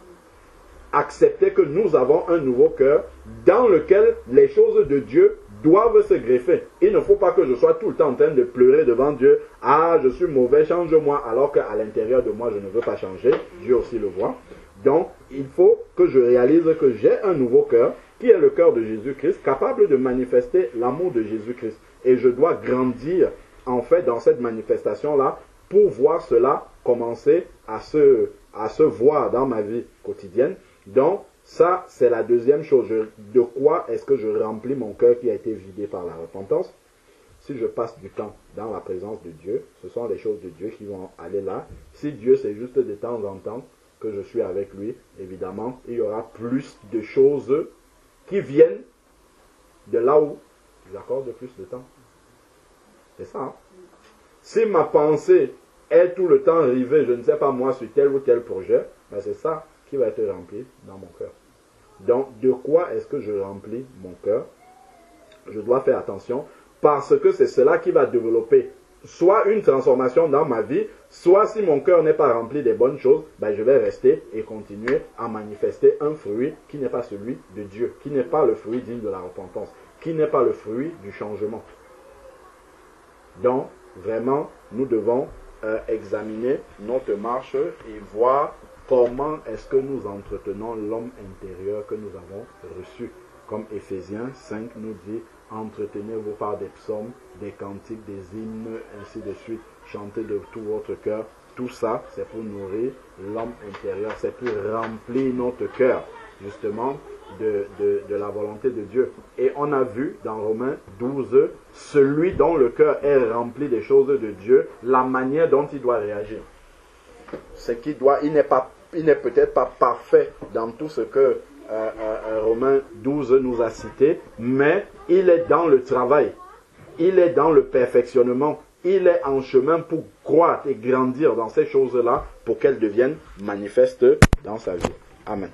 Accepter que nous avons un nouveau cœur dans lequel les choses de Dieu doivent se greffer. Il ne faut pas que je sois tout le temps en train de pleurer devant Dieu. Ah, je suis mauvais, change-moi. Alors qu'à l'intérieur de moi, je ne veux pas changer. Dieu aussi le voit. Donc, il faut que je réalise que j'ai un nouveau cœur, qui est le cœur de Jésus-Christ, capable de manifester l'amour de Jésus-Christ. Et je dois grandir, en fait, dans cette manifestation-là, pour voir cela commencer à se voir dans ma vie quotidienne. Donc, Ça, c'est la deuxième chose. De quoi est-ce que je remplis mon cœur qui a été vidé par la repentance? Si je passe du temps dans la présence de Dieu, ce sont les choses de Dieu qui vont aller là. Si Dieu, c'est juste de temps en temps que je suis avec lui, évidemment, il y aura plus de choses qui viennent de là où j'accorde plus de temps. C'est ça. Hein? Si ma pensée est tout le temps rivée, je ne sais pas moi, sur tel ou tel projet, ben c'est ça qui va être rempli dans mon cœur. Donc, de quoi est-ce que je remplis mon cœur? Je dois faire attention parce que c'est cela qui va développer soit une transformation dans ma vie, soit si mon cœur n'est pas rempli des bonnes choses, ben je vais rester et continuer à manifester un fruit qui n'est pas celui de Dieu, qui n'est pas le fruit digne de la repentance, qui n'est pas le fruit du changement. Donc, vraiment, nous devons examiner notre marche et voir comment est-ce que nous entretenons l'homme intérieur que nous avons reçu. Comme Éphésiens 5 nous dit, entretenez-vous par des psaumes, des cantiques, des hymnes, ainsi de suite. Chantez de tout votre cœur. Tout ça, c'est pour nourrir l'homme intérieur. C'est pour remplir notre cœur, justement, de la volonté de Dieu. Et on a vu dans Romains 12, celui dont le cœur est rempli des choses de Dieu, la manière dont il doit réagir. C'est qu'il doit, il n'est peut-être pas parfait dans tout ce que Romains 12 nous a cité, mais il est dans le travail, il est dans le perfectionnement, il est en chemin pour croître et grandir dans ces choses-là pour qu'elles deviennent manifestes dans sa vie. Amen.